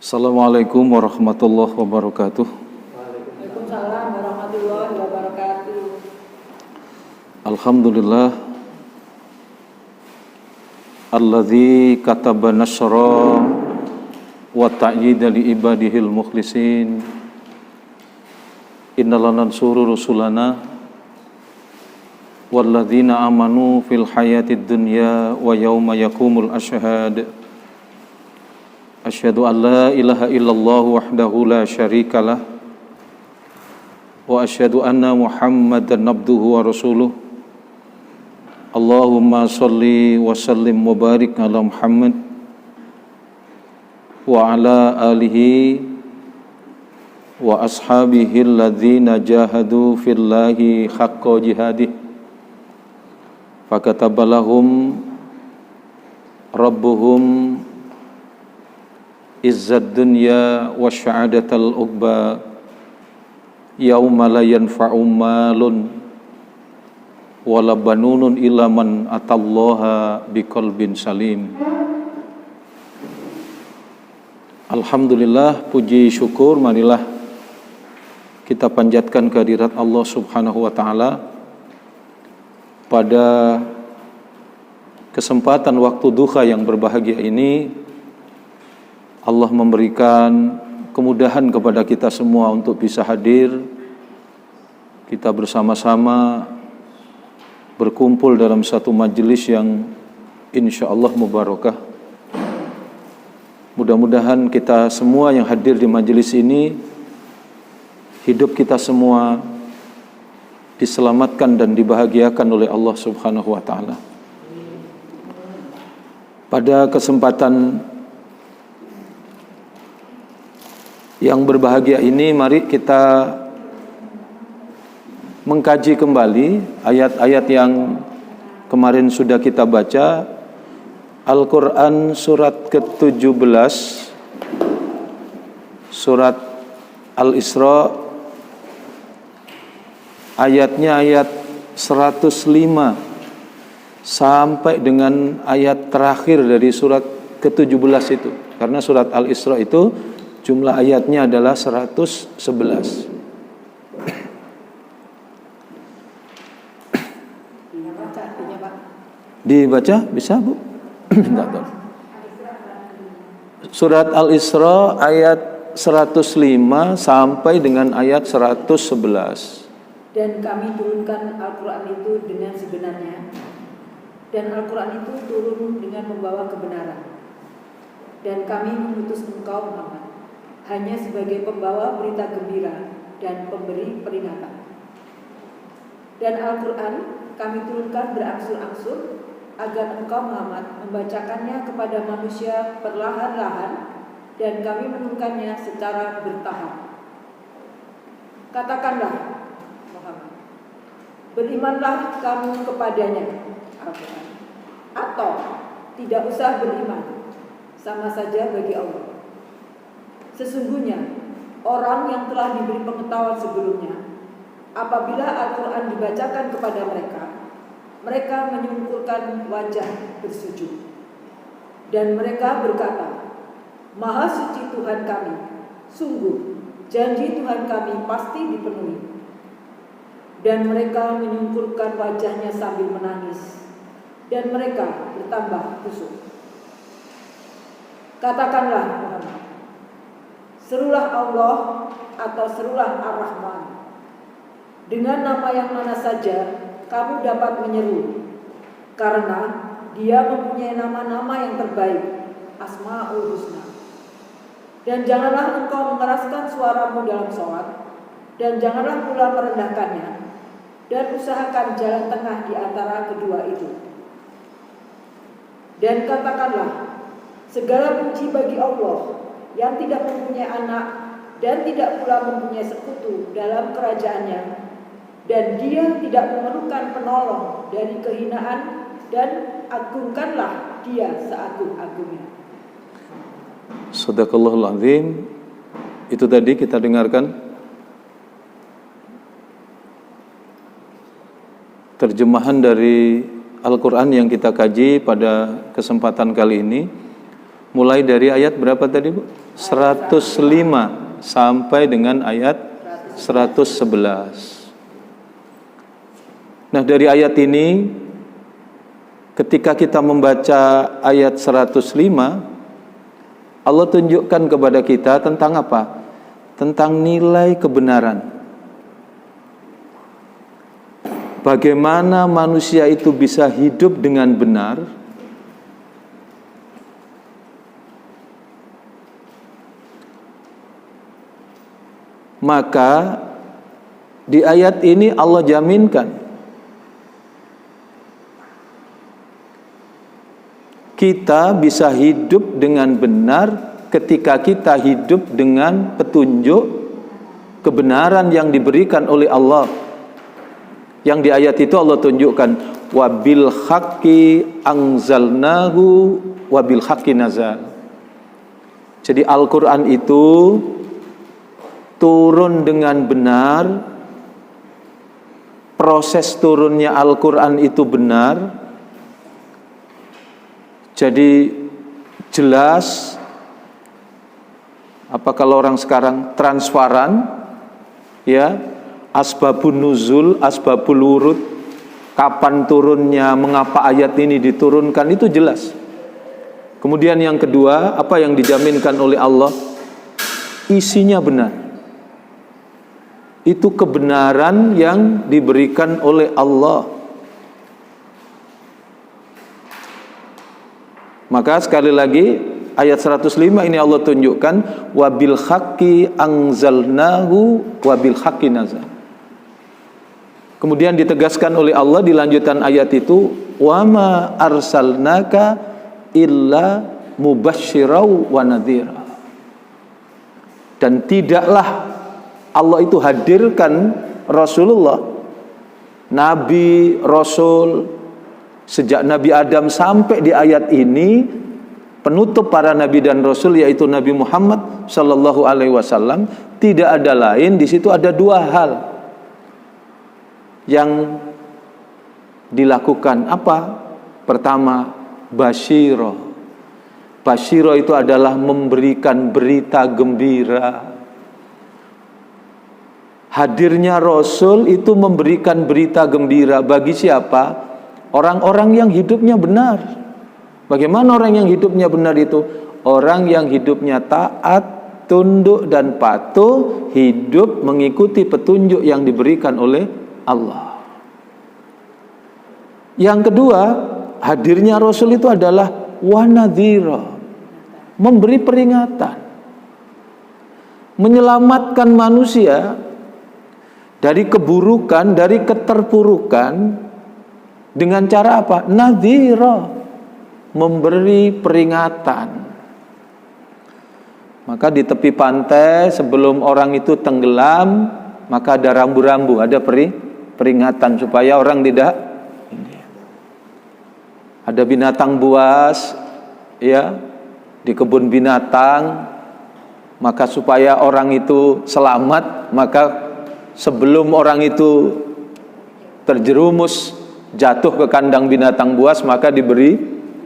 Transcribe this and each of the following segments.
Assalamualaikum warahmatullahi wabarakatuh. Waalaikumsalam warahmatullahi wabarakatuh. Alhamdulillah alladzi kataba nasra wa ta'yida li ibadihil mukhlisin. Inna lanansuru rusulana walladzina amanu fil hayatid dunya wa yauma yaqumul ashhad. Asyhadu an la ilaha illallah wahdahu la syarikalah wa asyhadu anna Muhammadan abduhu wa rasuluh. Allahumma shalli wa sallim wa barik ala Muhammad wa ala alihi wa ashabihi alladzina jahadu fillahi haqqa jihadih fakatabalahum rabbuhum izzad dunya wa sya'adatal uqba yauma la yanfa'u malun wala banunun illa man atallaha biqalbin salim. Alhamdulillah, puji syukur marilah kita panjatkan kehadirat Allah Subhanahu wa taala pada kesempatan waktu duha yang berbahagia ini. Allah memberikan kemudahan kepada kita semua untuk bisa hadir, kita bersama-sama berkumpul dalam satu majelis yang insya Allah mubarakah. Mudah-mudahan kita semua yang hadir di majelis ini, hidup kita semua diselamatkan dan dibahagiakan oleh Allah Subhanahu wa taala. Pada kesempatan yang berbahagia ini, mari kita mengkaji kembali ayat-ayat yang kemarin sudah kita baca. Al-Quran surat ke-17, surat Al-Isra, ayatnya ayat 105 sampai dengan ayat terakhir dari surat ke-17 itu. Karena surat Al-Isra itu jumlah ayatnya adalah 111. Dibaca bisa, Bu? Surat Al-Isra ayat 105 sampai dengan ayat 111. Dan kami turunkan Al-Quran itu dengan sebenarnya, dan Al-Quran itu turun dengan membawa kebenaran. Dan kami mengutus engkau Muhammad hanya sebagai pembawa berita gembira dan pemberi peringatan. Dan Al-Quran kami turunkan berangsur-angsur agar engkau Muhammad membacakannya kepada manusia perlahan-lahan, dan kami menurunkannya secara bertahap. Katakanlah Muhammad, berimanlah kamu kepadanya, Al-Quran, atau tidak usah beriman, sama saja bagi Allah. Sesungguhnya orang yang telah diberi pengetahuan sebelumnya, apabila Al-Quran dibacakan kepada mereka, mereka menyungkurkan wajah bersujud. Dan mereka berkata, Maha suci Tuhan kami, sungguh janji Tuhan kami pasti dipenuhi. Dan mereka menyungkurkan wajahnya sambil menangis, dan mereka bertambah kusuk. Katakanlah Muhammad, serulah Allah atau serulah Ar-Rahman. Dengan nama yang mana saja kamu dapat menyeru, karena dia mempunyai nama-nama yang terbaik, Asma'ul Husna. Dan janganlah engkau mengeraskan suaramu dalam sholat, dan janganlah pula merendahkannya, dan usahakan jalan tengah di antara kedua itu. Dan katakanlah, segala puji bagi Allah yang tidak mempunyai anak dan tidak pula mempunyai sekutu dalam kerajaannya, dan dia tidak memerlukan penolong dari kehinaan, dan agungkanlah dia seagung-agungnya. Shadaqallahul azim. Itu tadi kita dengarkan terjemahan dari Al-Quran yang kita kaji pada kesempatan kali ini. Mulai dari ayat berapa tadi, Bu? 105 sampai dengan ayat 111. Nah, dari ayat ini ketika kita membaca ayat 105, Allah tunjukkan kepada kita tentang apa? Tentang nilai kebenaran. Bagaimana manusia itu bisa hidup dengan benar, maka di ayat ini Allah jaminkan kita bisa hidup dengan benar ketika kita hidup dengan petunjuk kebenaran yang diberikan oleh Allah. Yang di ayat itu Allah tunjukkan wabil haqqi anzalnahu wabil haqqi nazal. Jadi Al-Quran itu turun dengan benar, proses turunnya Al-Quran itu benar. Jadi jelas, apa kalau orang sekarang transparan, ya, asbabun nuzul, asbabul wurud, kapan turunnya, mengapa ayat ini diturunkan, itu jelas. Kemudian yang kedua, apa yang dijaminkan oleh Allah? Isinya benar. Itu kebenaran yang diberikan oleh Allah. Maka sekali lagi ayat 105 ini Allah tunjukkan wabil haqqi anzalnahu wabil haqqi nazal. Kemudian ditegaskan oleh Allah di lanjutan ayat itu wama arsalnaka illa mubasysyirau wa nadhira. Dan tidaklah Allah itu hadirkan Rasulullah, Nabi, Rasul, sejak Nabi Adam sampai di ayat ini, penutup para Nabi dan Rasul yaitu Nabi Muhammad Sallallahu Alaihi Wasallam, tidak ada lain, di situ ada dua hal yang dilakukan. Apa? Pertama, basyiro. Basyiro itu adalah memberikan berita gembira. Hadirnya Rasul itu memberikan berita gembira bagi siapa? Orang-orang yang hidupnya benar. Bagaimana orang yang hidupnya benar itu? Orang yang hidupnya taat, tunduk dan patuh, hidup mengikuti petunjuk yang diberikan oleh Allah. Yang kedua, hadirnya Rasul itu adalah wanadhira, memberi peringatan, menyelamatkan manusia dari keburukan, dari keterpurukan dengan cara apa? Nadhira, memberi peringatan. Maka di tepi pantai sebelum orang itu tenggelam, maka ada rambu-rambu, ada peringatan supaya orang tidak. Ada binatang buas, ya, di kebun binatang, maka supaya orang itu selamat, maka sebelum orang itu terjerumus jatuh ke kandang binatang buas, maka diberi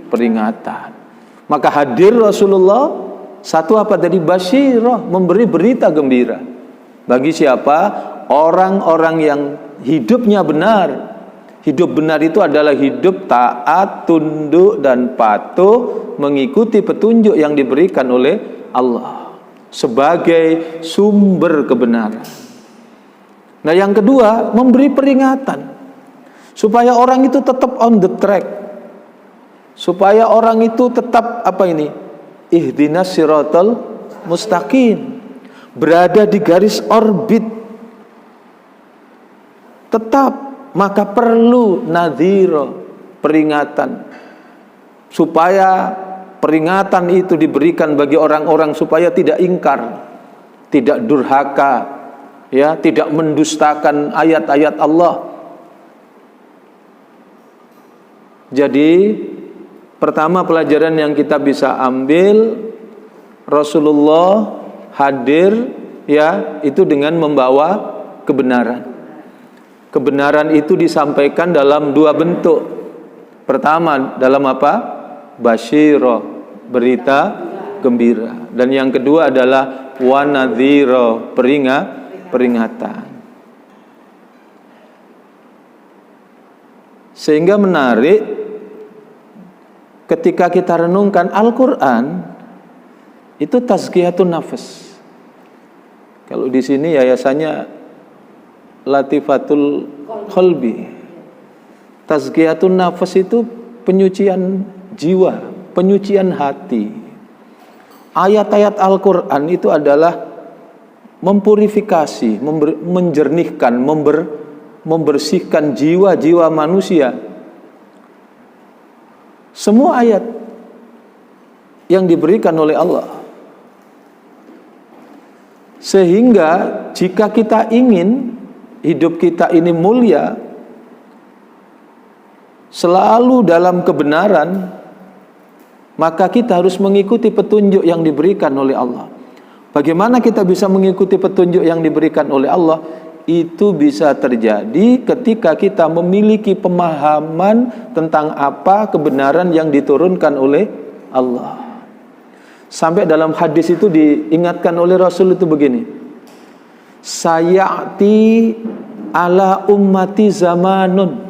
peringatan. Maka hadir Rasulullah, satu apa tadi? Basyirah, memberi berita gembira. Bagi siapa? Orang-orang yang hidupnya benar. Hidup benar itu adalah hidup taat, tunduk dan patuh, mengikuti petunjuk yang diberikan oleh Allah sebagai sumber kebenaran. Nah, yang kedua, memberi peringatan supaya orang itu tetap on the track, supaya orang itu tetap apa ini? Ihdinas siratal mustaqim, berada di garis orbit tetap. Maka perlu nadhira, peringatan, supaya peringatan itu diberikan bagi orang-orang supaya tidak ingkar, tidak durhaka, ya, tidak mendustakan ayat-ayat Allah. Jadi pertama pelajaran yang kita bisa ambil, Rasulullah hadir, ya, itu dengan membawa kebenaran. Kebenaran itu disampaikan dalam dua bentuk. Pertama, dalam apa? Basyirah, berita gembira. Dan yang kedua adalah wa nadhira, peringatan. Sehingga menarik ketika kita renungkan Al-Qur'an itu tazkiyatun nafas. Kalau di sini yayasannya Latifatul Qalbi. Tazkiyatun nafas itu penyucian jiwa, penyucian hati. Ayat-ayat Al-Qur'an itu adalah mempurifikasi, menjernihkan, membersihkan jiwa-jiwa manusia. Semua ayat yang diberikan oleh Allah. Sehingga jika kita ingin hidup kita ini mulia, selalu dalam kebenaran, maka kita harus mengikuti petunjuk yang diberikan oleh Allah. Bagaimana kita bisa mengikuti petunjuk yang diberikan oleh Allah? Itu bisa terjadi ketika kita memiliki pemahaman tentang apa kebenaran yang diturunkan oleh Allah. Sampai dalam hadis itu diingatkan oleh Rasul itu begini, sayati ala ummati zamanun,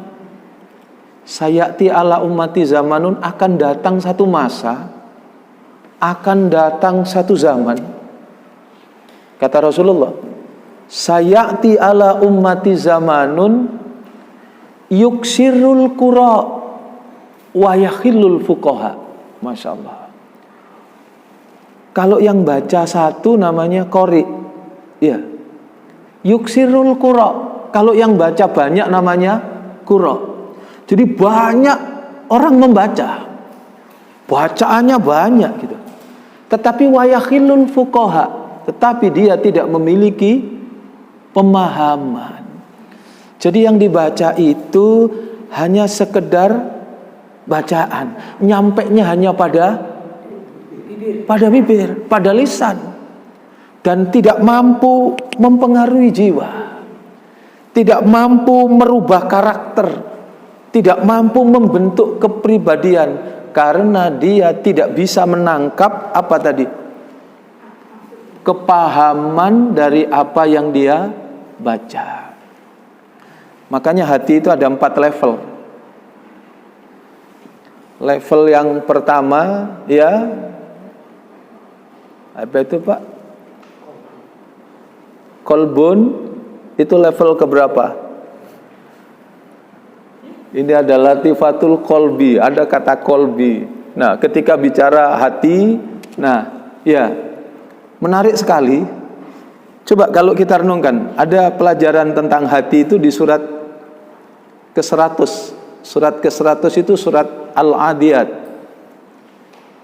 sayati ala ummati zamanun, akan datang satu masa, akan datang satu zaman. Kata Rasulullah, sayati ala ummati zamanun yuksirul qura wa yakhillul fuqaha. Masya Allah. Kalau yang baca satu namanya qori, ya. Yuksirul qura. Kalau yang baca banyak namanya qura. Jadi banyak orang membaca, bacaannya banyak gitu. Tetapi wa yakhillul fuqaha, tetapi dia tidak memiliki pemahaman. Jadi yang dibaca itu hanya sekedar bacaan, nyampainya hanya pada bibir, pada lisan, dan tidak mampu mempengaruhi jiwa, tidak mampu merubah karakter, tidak mampu membentuk kepribadian, karena dia tidak bisa menangkap apa tadi? Kepahaman dari apa yang dia baca. Makanya hati itu ada 4 level. Level yang pertama, ya, apa itu Pak? Kolbun, itu level keberapa? Ini adalah latifatul kolbi, ada kata kolbi. Nah, ketika bicara hati, nah, ya, menarik sekali. Coba kalau kita renungkan, ada pelajaran tentang hati itu di surat ke-100. Surat ke-100 itu surat Al-Adiyat.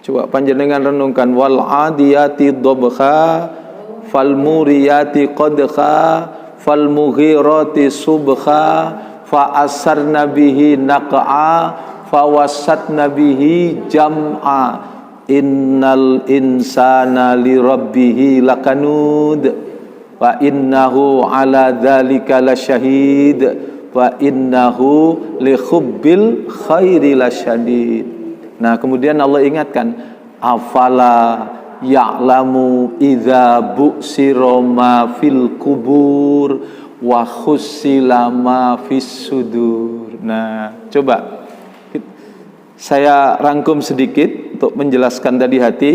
Coba panjenengan renungkan, wal adiyati dobha fal muriyati qadha fal mughirati subha fa asarna bihi naq'a fa wasatna bihi jam'a innal insana li rabbih lakanud wa innahu ala dzalika lasyahid wa innahu li hubbil khairi lasyadid. Nah, kemudian Allah ingatkan, afala ya'lamu idza bu'sira ma fil kubur wa khussila ma fis sudur. Nah, coba saya rangkum sedikit untuk menjelaskan tadi hati.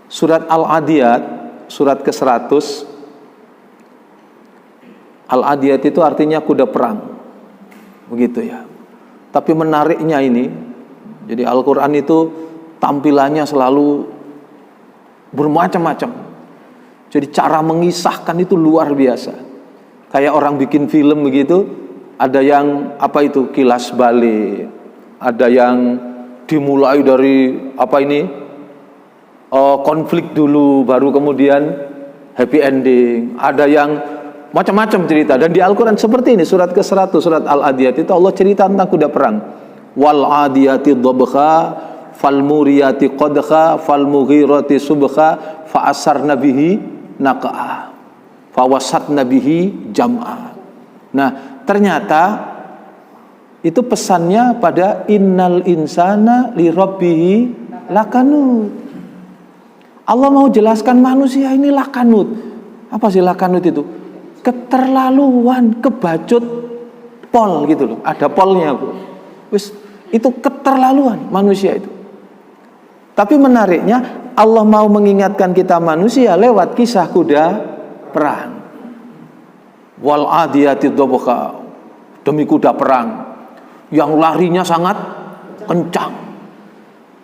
Surat Al-Adiyat, surat ke-100. Al-Adiyat itu artinya kuda perang, begitu ya. Tapi menariknya ini, jadi Al-Quran itu tampilannya selalu bermacam-macam. Jadi cara mengisahkan itu luar biasa. Kayak orang bikin film begitu, ada yang apa itu, kilas balik, ada yang dimulai dari apa ini, konflik dulu, baru kemudian happy ending. Ada yang macam-macam cerita. Dan di Al-Quran seperti ini, surat ke-100, surat Al-Adiyat itu Allah cerita tentang kuda perang. Wal adiyati dhabha fal muriyati qadha fal mughirati subha fa asarna bihi naq'a fa wasatna bihi jam'a. Nah, ternyata itu pesannya pada innal insana li rabbih lakanud. Allah mau jelaskan manusia ini lakanut. Apa sih lakanut itu? Keterlaluan, kebacut pol gitu loh. Ada polnya, Bu. Wis, itu keterlaluan manusia itu. Tapi menariknya Allah mau mengingatkan kita manusia lewat kisah kuda perang. Wal adiyati dhabha, demi kuda perang yang larinya sangat kencang.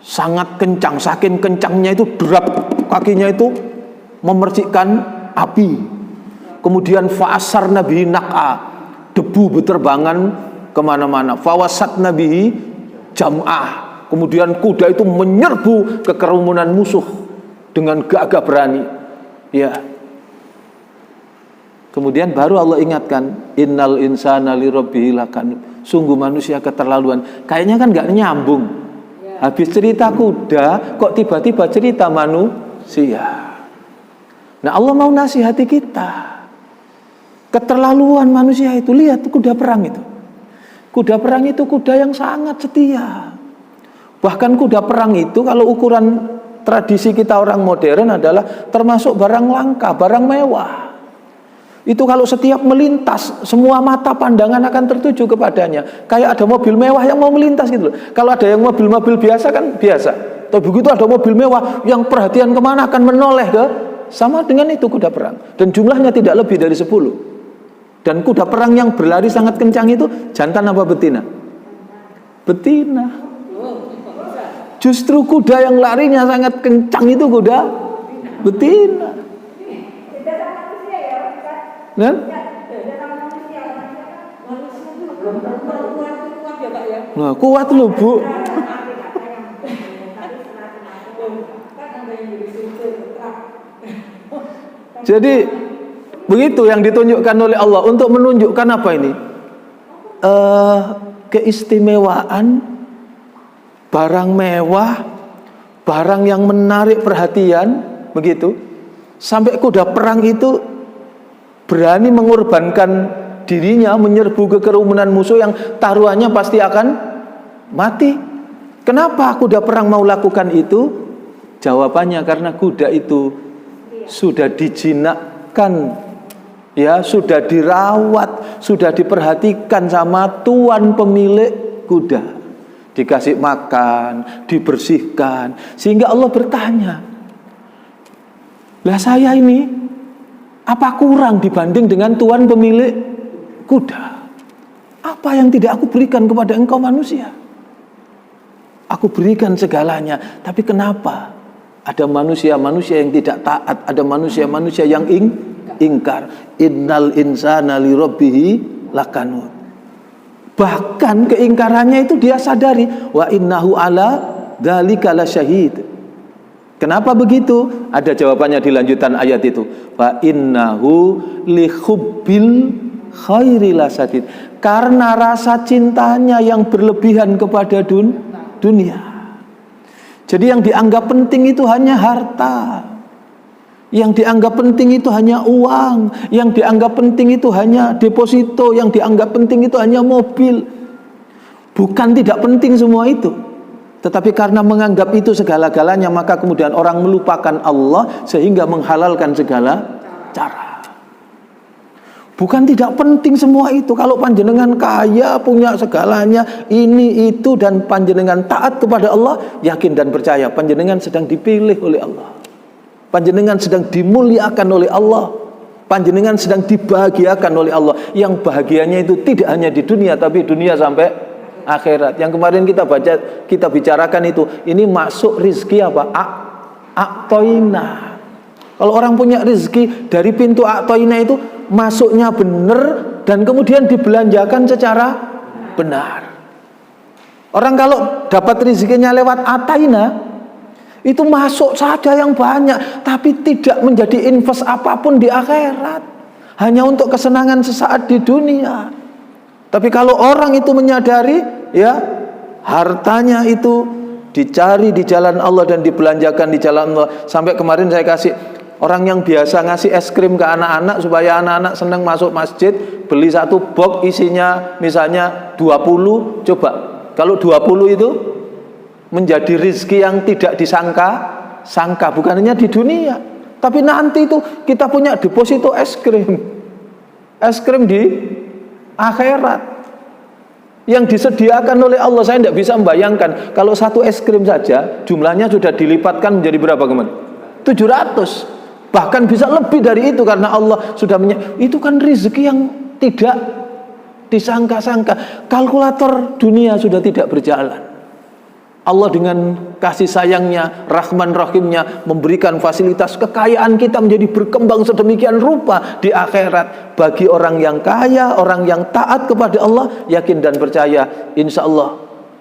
Sangat kencang, saking kencangnya itu derap kakinya itu memercikkan api. Kemudian fa'asar nabihi naq'a, debu berterbangan kemana-mana. Fawasat nabihi jam'ah, kemudian kuda itu menyerbu ke kerumunan musuh dengan gagah berani. Ya. Kemudian baru Allah ingatkan, innal insana lirabbih lakanut. Sungguh manusia keterlaluan. Kayaknya kan nggak nyambung. Habis cerita kuda, kok tiba-tiba cerita manusia. Nah, Allah mau nasihati kita. Keterlaluan manusia itu. Lihat kuda perang itu. Kuda perang itu kuda yang sangat setia. Bahkan kuda perang itu kalau ukuran tradisi kita orang modern adalah termasuk barang langka, barang mewah. Itu kalau setiap melintas, semua mata pandangan akan tertuju kepadanya. Kayak ada mobil mewah yang mau melintas gitu loh. Kalau ada yang mobil-mobil biasa kan biasa. Tapi begitu ada mobil mewah yang perhatian kemana akan menoleh ke. Sama dengan itu kuda perang. Dan jumlahnya tidak lebih dari 10. Dan kuda perang yang berlari sangat kencang itu jantan apa betina? Betina. Justru kuda yang larinya sangat kencang itu kuda betina. Nah, nah kuat loh Bu. Jadi begitu yang ditunjukkan oleh Allah untuk menunjukkan apa ini? Keistimewaan barang mewah, barang yang menarik perhatian, begitu. Sampai kuda perang itu berani mengorbankan dirinya menyerbu ke kerumunan musuh yang taruhannya pasti akan mati. Kenapa kuda perang mau lakukan itu? Jawabannya karena kuda itu sudah dijinakkan, ya, sudah dirawat, sudah diperhatikan sama tuan pemilik kuda. Dikasih makan, dibersihkan, sehingga Allah bertanya, lah saya ini apa kurang dibanding dengan tuan pemilik kuda? Apa yang tidak aku berikan kepada engkau manusia? Aku berikan segalanya. Tapi kenapa ada manusia-manusia yang tidak taat, ada manusia-manusia yang ingkar? Innal insana lirabbihi lakanut. Bahkan keingkarannya itu dia sadari, wa innahu ala dzalika lasyahid. Kenapa begitu? Ada jawabannya di lanjutan ayat itu. Fa innahu li hubbil khairi lasadid. Karena rasa cintanya yang berlebihan kepada dunia. Jadi yang dianggap penting itu hanya harta. Yang dianggap penting itu hanya uang. Yang dianggap penting itu hanya deposito. Yang dianggap penting itu hanya mobil. Bukan tidak penting semua itu. Tetapi karena menganggap itu segala-galanya, maka kemudian orang melupakan Allah sehingga menghalalkan segala cara. Bukan tidak penting semua itu. Kalau panjenengan kaya, punya segalanya, ini, itu, dan panjenengan taat kepada Allah, yakin dan percaya panjenengan sedang dipilih oleh Allah. Panjenengan sedang dimuliakan oleh Allah. Panjenengan sedang dibahagiakan oleh Allah. Yang bahagianya itu tidak hanya di dunia, tapi dunia sampai akhirat. Yang kemarin kita bicarakan itu, ini masuk rizki apa? A'toina. Kalau orang punya rizki dari pintu a'toina itu masuknya benar dan kemudian dibelanjakan secara benar. Orang kalau dapat rizkinya lewat ataina itu masuk saja yang banyak, tapi tidak menjadi invest apapun di akhirat, hanya untuk kesenangan sesaat di dunia. Tapi kalau orang itu menyadari, ya, hartanya itu dicari di jalan Allah dan dibelanjakan di jalan Allah. Sampai kemarin saya kasih orang yang biasa ngasih es krim ke anak-anak supaya anak-anak senang masuk masjid, beli satu box isinya misalnya 20, coba kalau 20 itu menjadi rizki yang tidak disangka sangka, bukan hanya di dunia, tapi nanti itu kita punya deposito es krim di akhirat yang disediakan oleh Allah. Saya tidak bisa membayangkan kalau satu es krim saja jumlahnya sudah dilipatkan menjadi berapa kemarin? 700, bahkan bisa lebih dari itu, karena Allah sudah itu kan rezeki yang tidak disangka-sangka. Kalkulator dunia sudah tidak berjalan. Allah dengan kasih sayangnya, Rahman Rahimnya, memberikan fasilitas kekayaan kita menjadi berkembang sedemikian rupa di akhirat. Bagi orang yang kaya, orang yang taat kepada Allah, yakin dan percaya, insya Allah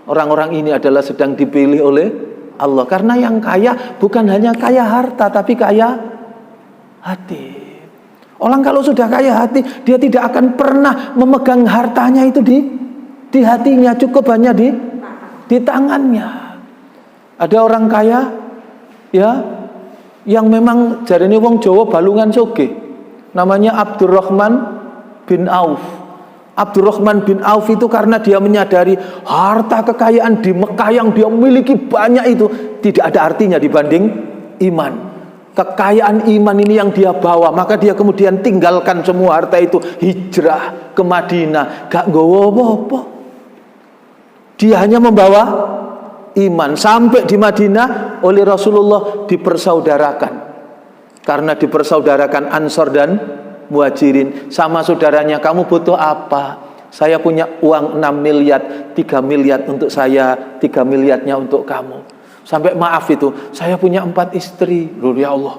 orang-orang ini adalah sedang dipilih oleh Allah. Karena yang kaya bukan hanya kaya harta, tapi kaya hati. Orang kalau sudah kaya hati, dia tidak akan pernah memegang hartanya itu di hatinya, cukup hanya di tangannya. Ada orang kaya ya yang memang jarene wong Jawa balungan sugih, namanya Abdurrahman bin Auf. Abdurrahman bin Auf itu karena dia menyadari harta kekayaan di Mekah yang dia miliki banyak itu tidak ada artinya dibanding iman. Kekayaan iman ini yang dia bawa, maka dia kemudian tinggalkan semua harta itu, hijrah ke Madinah, gak nggawa apa-apa. Dia hanya membawa iman. Sampai di Madinah oleh Rasulullah dipersaudarakan. Karena dipersaudarakan Ansor dan Muhajirin. Sama saudaranya, kamu butuh apa? Saya punya uang 6 miliar, 3 miliar untuk saya, 3 miliarnya untuk kamu. Sampai maaf itu, saya punya 4 istri. Loh ya Allah,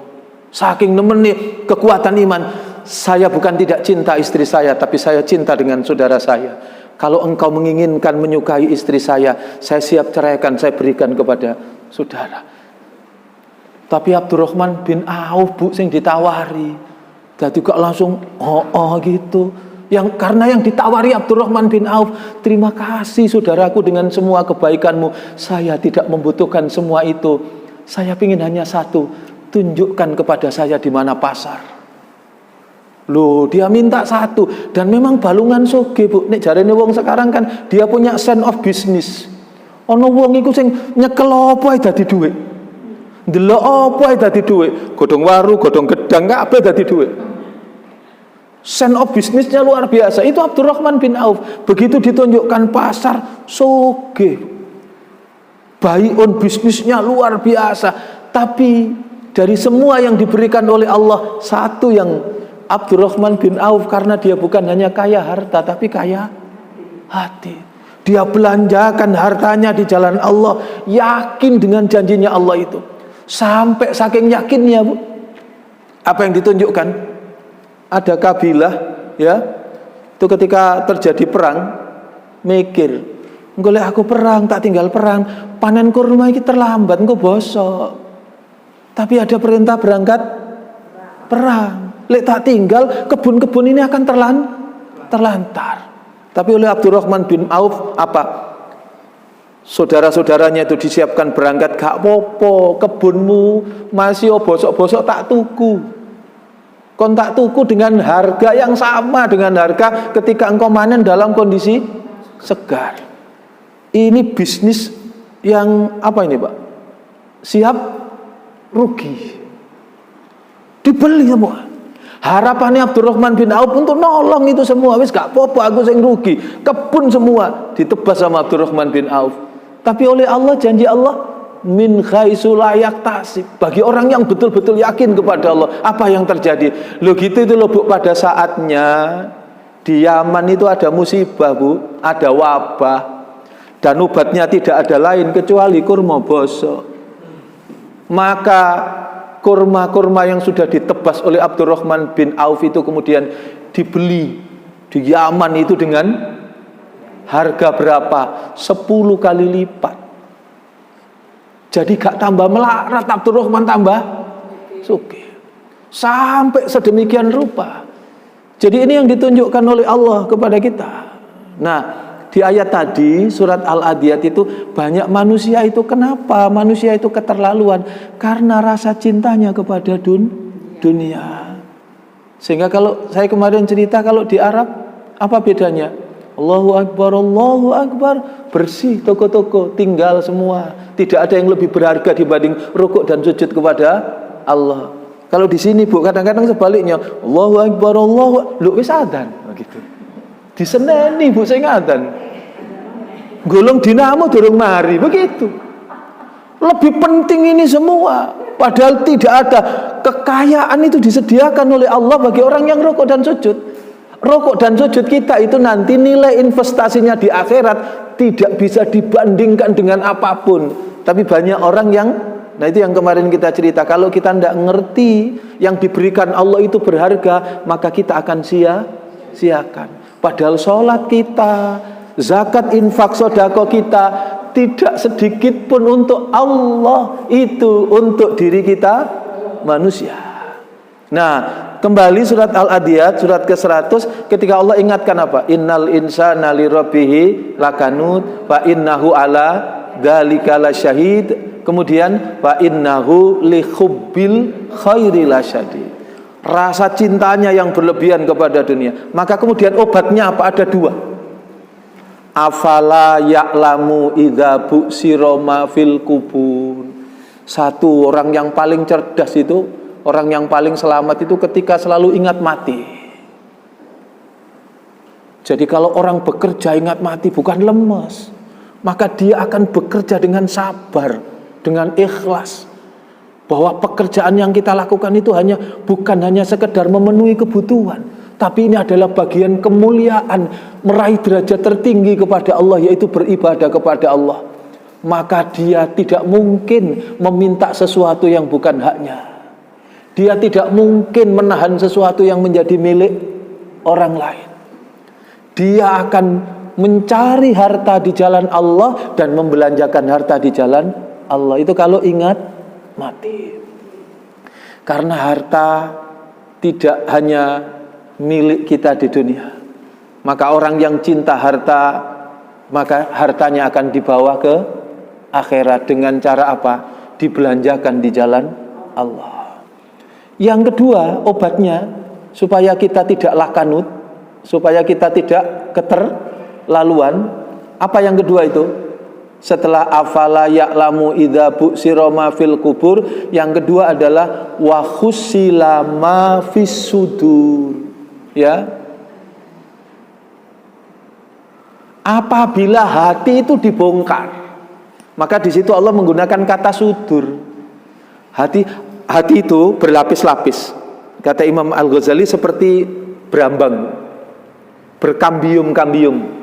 saking nemeni kekuatan iman. Saya bukan tidak cinta istri saya, tapi saya cinta dengan saudara saya. Kalau engkau menginginkan menyukai istri saya siap ceraikan, saya berikan kepada saudara. Tapi Abdurrahman bin Auf bu sing ditawari, jadi kok langsung gitu. Karena yang ditawari Abdurrahman bin Auf, terima kasih saudaraku dengan semua kebaikanmu, saya tidak membutuhkan semua itu. Saya ingin hanya satu, tunjukkan kepada saya di mana pasar. Loh, dia minta satu, dan memang balungan soge bu. Nek jarene wong sekarang kan dia punya sense of business. Ono wong iku sing nyekel apa ae dadi dhuwit. Ndelok apa ae dadi dhuwit. Godhong waru, godhong gedang kabeh dadi dhuwit. Sense of businessnya luar biasa. Itu Abdurrahman bin Auf. Begitu ditunjukkan pasar, soge. Baiun bisnisnya luar biasa. Tapi dari semua yang diberikan oleh Allah, satu yang Abdurrahman bin Auf, karena dia bukan hanya kaya harta tapi kaya hati. Dia belanjakan hartanya di jalan Allah, yakin dengan janjinya Allah itu. Sampai saking yakinnya bu, apa yang ditunjukkan? Ada kabilah ya, itu ketika terjadi perang mikir, golek aku perang tak tinggal perang, panen kurma ini terlambat, engko bosok. Tapi ada perintah berangkat perang. Lek tak tinggal, kebun-kebun ini akan terlantar. Tapi oleh Abdurrahman bin Auf, apa? Saudara-saudaranya itu disiapkan berangkat, gak popo, kebunmu masih bosok-bosok tak tuku. Kon tak tuku dengan harga yang sama dengan harga ketika engkau panen dalam kondisi segar. Ini bisnis yang apa ini Pak? Siap rugi. Dibeli semua. Harapannya Abdurrahman bin Auf untuk nolong itu semua. Wis gak apa-apa aku sing rugi. Kebun semua ditebas sama Abdurrahman bin Auf. Tapi oleh Allah, janji Allah, min khaisu la yaktasib. Bagi orang yang betul-betul yakin kepada Allah, apa yang terjadi? Loh gitu itu loh Bu, pada saatnya di Yaman itu ada musibah Bu, ada wabah. Dan obatnya tidak ada lain kecuali kurma bosok. Maka kurma-kurma yang sudah ditebas oleh Abdurrahman bin Auf itu kemudian dibeli di Yaman itu dengan harga berapa? 10 kali lipat. Jadi gak tambah melarat, Abdurrahman tambah sugih. Sampai sedemikian rupa. Jadi ini yang ditunjukkan oleh Allah kepada kita. Nah, di ayat tadi surat Al-Adiyat itu banyak manusia itu, kenapa manusia itu keterlaluan? Karena rasa cintanya kepada dunia. Sehingga kalau saya kemarin cerita, kalau di Arab apa bedanya? Allahu Akbar, bersih toko-toko, tinggal semua. Tidak ada yang lebih berharga dibanding rukuk dan sujud kepada Allah. Kalau di sini Bu, kadang-kadang sebaliknya, Allahu Akbar, lu wis adzan begitu. Diseneni Bu sing adzan. Golong dinamo durung mari, begitu. Lebih penting ini semua. Padahal tidak ada, kekayaan itu disediakan oleh Allah bagi orang yang rukuk dan sujud. Rukuk dan sujud kita itu nanti nilai investasinya di akhirat tidak bisa dibandingkan dengan apapun. Tapi banyak orang yang, nah itu yang kemarin kita cerita, kalau kita tidak ngerti yang diberikan Allah itu berharga, maka kita akan sia-siakan. Padahal sholat kita, zakat, infak, sedekah kita tidak sedikit pun untuk Allah, itu untuk diri kita manusia. Nah, kembali surat Al-Adiyat, surat ke-100, ketika Allah ingatkan apa? Innal insana li rabbihi lakanut fa innahu ala dzalika lasyahid. Kemudian fa innahu li hubbil khairi lasyadid. Rasa cintanya yang berlebihan kepada dunia. Maka kemudian obatnya apa? Ada dua. Afala ya'lamu idza bu'sira ma fil kubur. Satu, orang yang paling cerdas itu, orang yang paling selamat itu ketika selalu ingat mati. Jadi kalau orang bekerja ingat mati, bukan lemas, maka dia akan bekerja dengan sabar, dengan ikhlas. Bahwa pekerjaan yang kita lakukan itu bukan hanya sekedar memenuhi kebutuhan, tapi ini adalah bagian kemuliaan, meraih derajat tertinggi kepada Allah, yaitu beribadah kepada Allah. Maka dia tidak mungkin meminta sesuatu yang bukan haknya. Dia tidak mungkin menahan sesuatu yang menjadi milik orang lain. Dia akan mencari harta di jalan Allah dan membelanjakan harta di jalan Allah. Itu kalau ingat mati. Karena harta tidak hanya milik kita di dunia. Maka orang yang cinta harta, maka hartanya akan dibawa ke akhirat dengan cara apa? Dibelanjakan di jalan Allah. Yang kedua, obatnya supaya kita tidak lakanut, supaya kita tidak keterlaluan. Apa yang kedua itu? Setelah afala ya'lamu idza bu'sira ma fil kubur, yang kedua adalah wa khusila ma fis sudur. Ya. Apabila hati itu dibongkar, maka di situ Allah menggunakan kata sudur. Hati itu berlapis-lapis. Kata Imam Al-Ghazali seperti berambang, berkambium-kambium.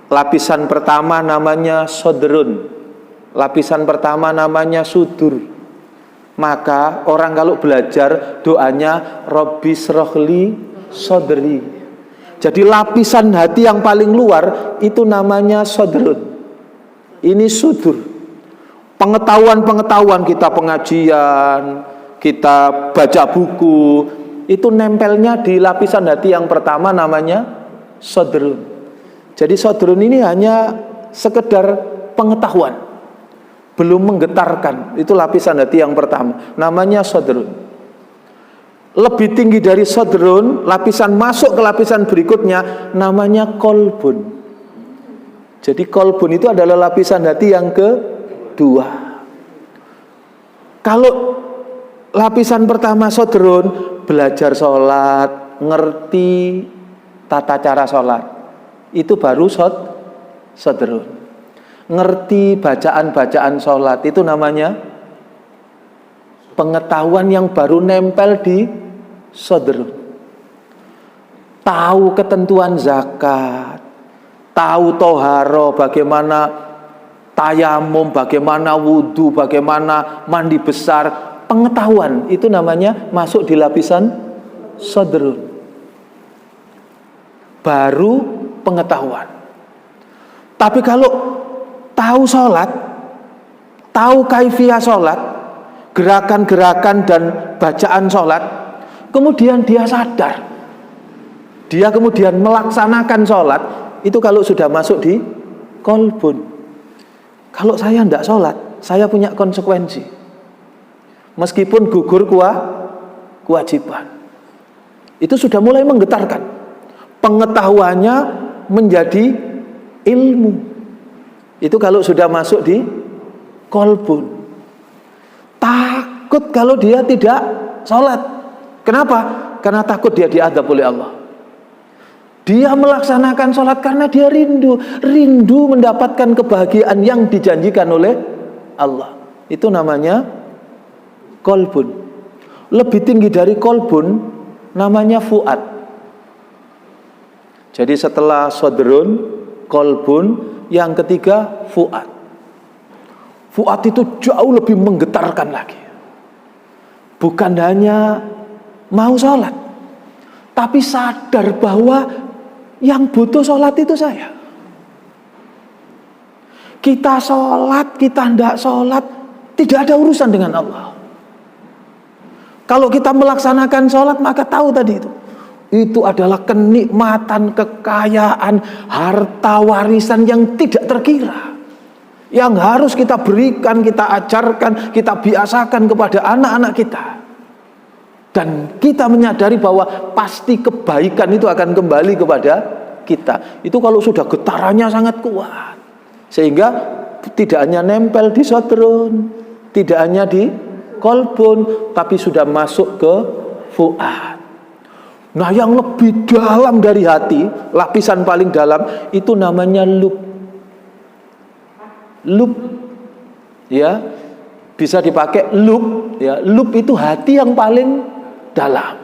Lapisan pertama namanya sodrun, lapisan pertama namanya sudur. Maka orang kalau belajar doanya Rabbi srohli sodri. Jadi lapisan hati yang paling luar itu namanya sodrun. Ini sudur. Pengetahuan-pengetahuan kita, pengajian, kita baca buku, itu nempelnya di lapisan hati yang pertama namanya sodrun. Jadi sodrun ini hanya sekedar pengetahuan, belum menggetarkan. Itu lapisan hati yang pertama, namanya sodrun. Lebih tinggi dari sodrun, lapisan masuk ke lapisan berikutnya, namanya kolbun. Jadi kolbun itu adalah lapisan hati yang kedua. Kalau lapisan pertama sodrun, belajar sholat, ngerti tata cara sholat, itu baru sodrun. Ngerti bacaan-bacaan sholat, itu namanya pengetahuan yang baru nempel di sodrun. Tahu ketentuan zakat, tahu toharo, bagaimana tayamum, bagaimana wudhu, bagaimana mandi besar, pengetahuan itu namanya masuk di lapisan sodrun. Baru pengetahuan. Tapi kalau tahu sholat, tahu kaifiyah sholat, gerakan-gerakan dan bacaan sholat, kemudian dia sadar, dia kemudian melaksanakan sholat, itu kalau sudah masuk di kolbun. Kalau saya tidak sholat, saya punya konsekuensi, meskipun gugur kewajiban. Itu sudah mulai menggetarkan. Pengetahuannya menjadi ilmu. Itu kalau sudah masuk di kolbun. Takut kalau dia tidak sholat. Kenapa? Karena takut dia diadab oleh Allah. Dia melaksanakan sholat karena dia rindu mendapatkan kebahagiaan yang dijanjikan oleh Allah. Itu namanya kolbun. Lebih tinggi dari kolbun namanya fuad. Jadi setelah sodrun, kolbun, yang ketiga fuad. Fuad itu jauh lebih menggetarkan lagi. Bukan hanya mau sholat, tapi sadar bahwa yang butuh sholat itu saya. Kita sholat, kita tidak sholat, tidak ada urusan dengan Allah. Kalau kita melaksanakan sholat, maka tahu tadi itu adalah kenikmatan, kekayaan, harta warisan yang tidak terkira, yang harus kita berikan, kita ajarkan, kita biasakan kepada anak-anak kita. Dan kita menyadari bahwa pasti kebaikan itu akan kembali kepada kita. Itu kalau sudah getarannya sangat kuat, sehingga tidak hanya nempel di sodrun, tidak hanya di kolbun, tapi sudah masuk ke fuad. Nah, yang lebih dalam dari hati, lapisan paling dalam, itu namanya lub. Lub, ya, bisa dipakai lub, ya. Lub itu hati yang paling dalam.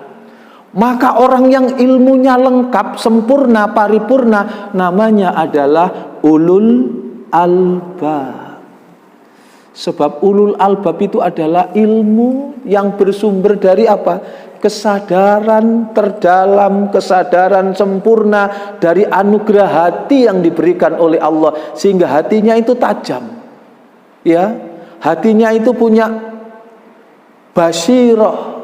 Maka orang yang ilmunya lengkap, sempurna, paripurna, namanya adalah ulul albab. Sebab ulul albab itu adalah ilmu yang bersumber dari apa? Kesadaran terdalam, kesadaran sempurna dari anugerah hati yang diberikan oleh Allah, sehingga hatinya itu tajam. Ya, hatinya itu punya basirah.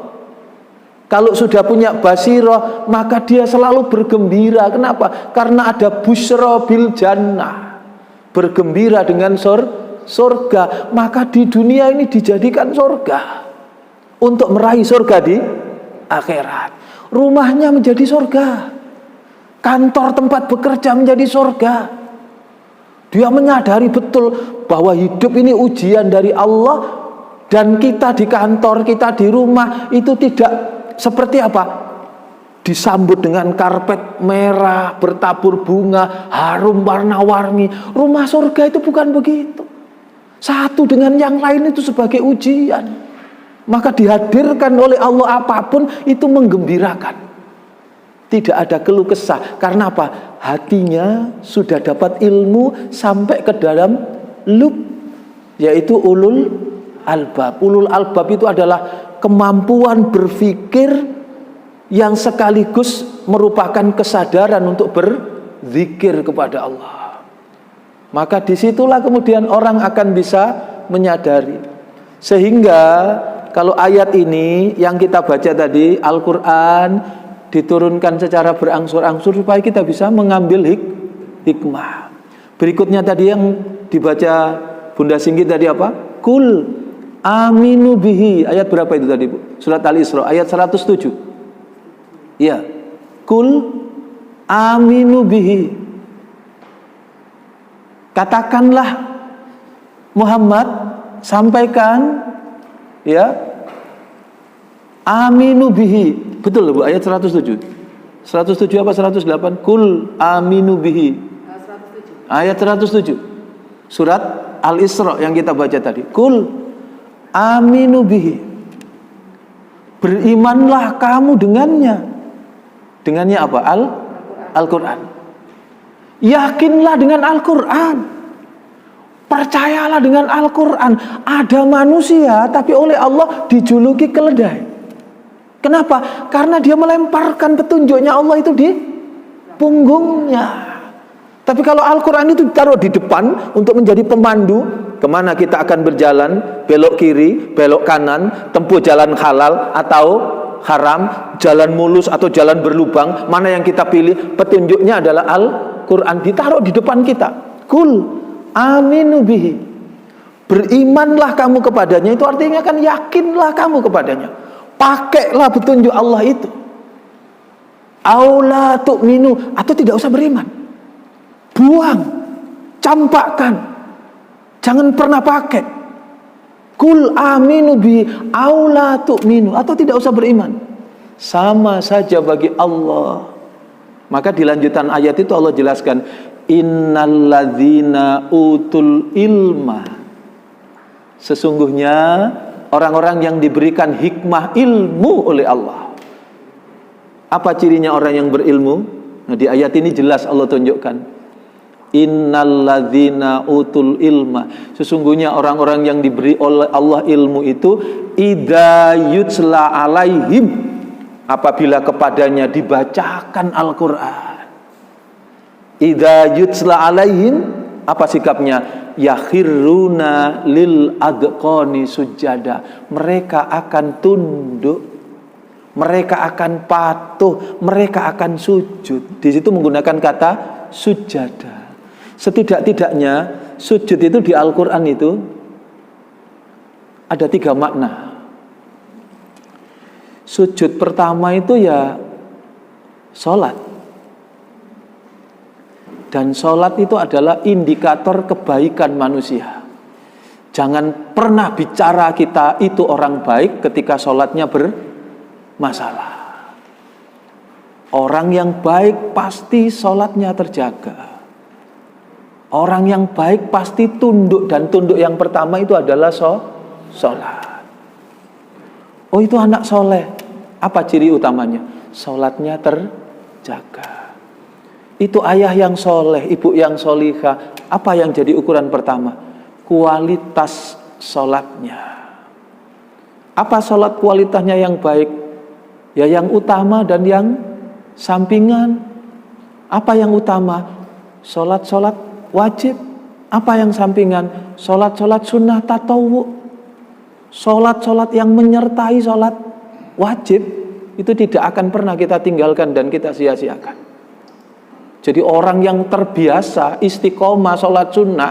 Kalau sudah punya basirah, maka dia selalu bergembira. Kenapa? Karena ada busyra bil jannah, bergembira dengan surga. Maka di dunia ini dijadikan surga untuk meraih surga di akhirat. Rumahnya menjadi surga, kantor tempat bekerja menjadi surga. Dia menyadari betul bahwa hidup ini ujian dari Allah, dan kita di kantor, kita di rumah itu tidak seperti apa? Disambut dengan karpet merah, bertabur bunga, harum warna-warni. Rumah surga itu bukan begitu. Satu dengan yang lain itu sebagai ujian. Maka dihadirkan oleh Allah apapun itu menggembirakan. Tidak ada keluh kesah. Karena apa? Hatinya sudah dapat ilmu sampai ke dalam lub, yaitu ulul albab. Ulul albab itu adalah kemampuan berpikir yang sekaligus merupakan kesadaran untuk berzikir kepada Allah. Maka disitulah kemudian orang akan bisa menyadari. Sehingga kalau ayat ini yang kita baca tadi, Al-Quran diturunkan secara berangsur-angsur supaya kita bisa mengambil hikmah. Berikutnya tadi yang dibaca Bunda Singgi tadi apa? Kul aminu bihi. Ayat berapa itu tadi, Bu? Surat Al-Isra ayat 107. Iya. Kul aminu bihi. Katakanlah Muhammad, sampaikan, ya, aminu bihi. Betul, Bu, ayat 107. 107 apa 108? Kul aminu bihi. 107. Ayat 107. Surat Al-Isra yang kita baca tadi. Kul aminu bihi. Berimanlah kamu dengannya. Dengannya apa? Al-Quran. Yakinlah dengan Al-Quran. Percayalah dengan Al-Quran. Ada manusia tapi oleh Allah dijuluki keledai. Kenapa? Karena dia melemparkan petunjuknya Allah itu di punggungnya. Tapi kalau Al-Quran itu ditaruh di depan untuk menjadi pemandu, kemana kita akan berjalan, belok kiri, belok kanan, tempuh jalan halal atau haram, jalan mulus atau jalan berlubang, mana yang kita pilih? Petunjuknya adalah Al-Quran, ditaruh di depan kita. Kul aminu bihi. Berimanlah kamu kepadanya, itu artinya kan yakinlah kamu kepadanya. Pakailah petunjuk Allah itu. Aula tu'minu, atau tidak usah beriman. Buang, campakkan, jangan pernah pakai. Kul aminu bi aula tu'minu, atau tidak usah beriman. Sama saja bagi Allah. Maka di lanjutan ayat itu Allah jelaskan, innalladzina utul ilma, sesungguhnya orang-orang yang diberikan hikmah ilmu oleh Allah. Apa cirinya orang yang berilmu? Nah, di ayat ini jelas Allah tunjukkan, innalladzina utul ilma, sesungguhnya orang-orang yang diberi oleh Allah ilmu itu, idza yutsla alaihim, apabila kepadanya dibacakan Al-Quran, idza yutsla alaihim, apa sikapnya? Yakhiruna lil adqani sujada, mereka akan tunduk, mereka akan patuh, mereka akan sujud. Di situ menggunakan kata sujada. Setidak-tidaknya sujud itu di Al-Quran itu ada 3 makna. Sujud pertama itu ya sholat. Dan sholat itu adalah indikator kebaikan manusia. Jangan pernah bicara kita itu orang baik ketika sholatnya bermasalah. Orang yang baik pasti sholatnya terjaga. Orang yang baik pasti tunduk, dan tunduk yang pertama itu adalah sholat. Oh, itu anak soleh. Apa ciri utamanya? Sholatnya terjaga. Itu ayah yang soleh, ibu yang solihah. Apa yang jadi ukuran pertama? Kualitas sholatnya. Apa sholat kualitasnya yang baik? Ya yang utama dan yang sampingan. Apa yang utama? Sholat wajib. Apa yang sampingan? Sholat sunnah tatawu. Sholat yang menyertai sholat wajib. Itu tidak akan pernah kita tinggalkan dan kita sia-siakan. Jadi orang yang terbiasa istiqomah sholat sunnah,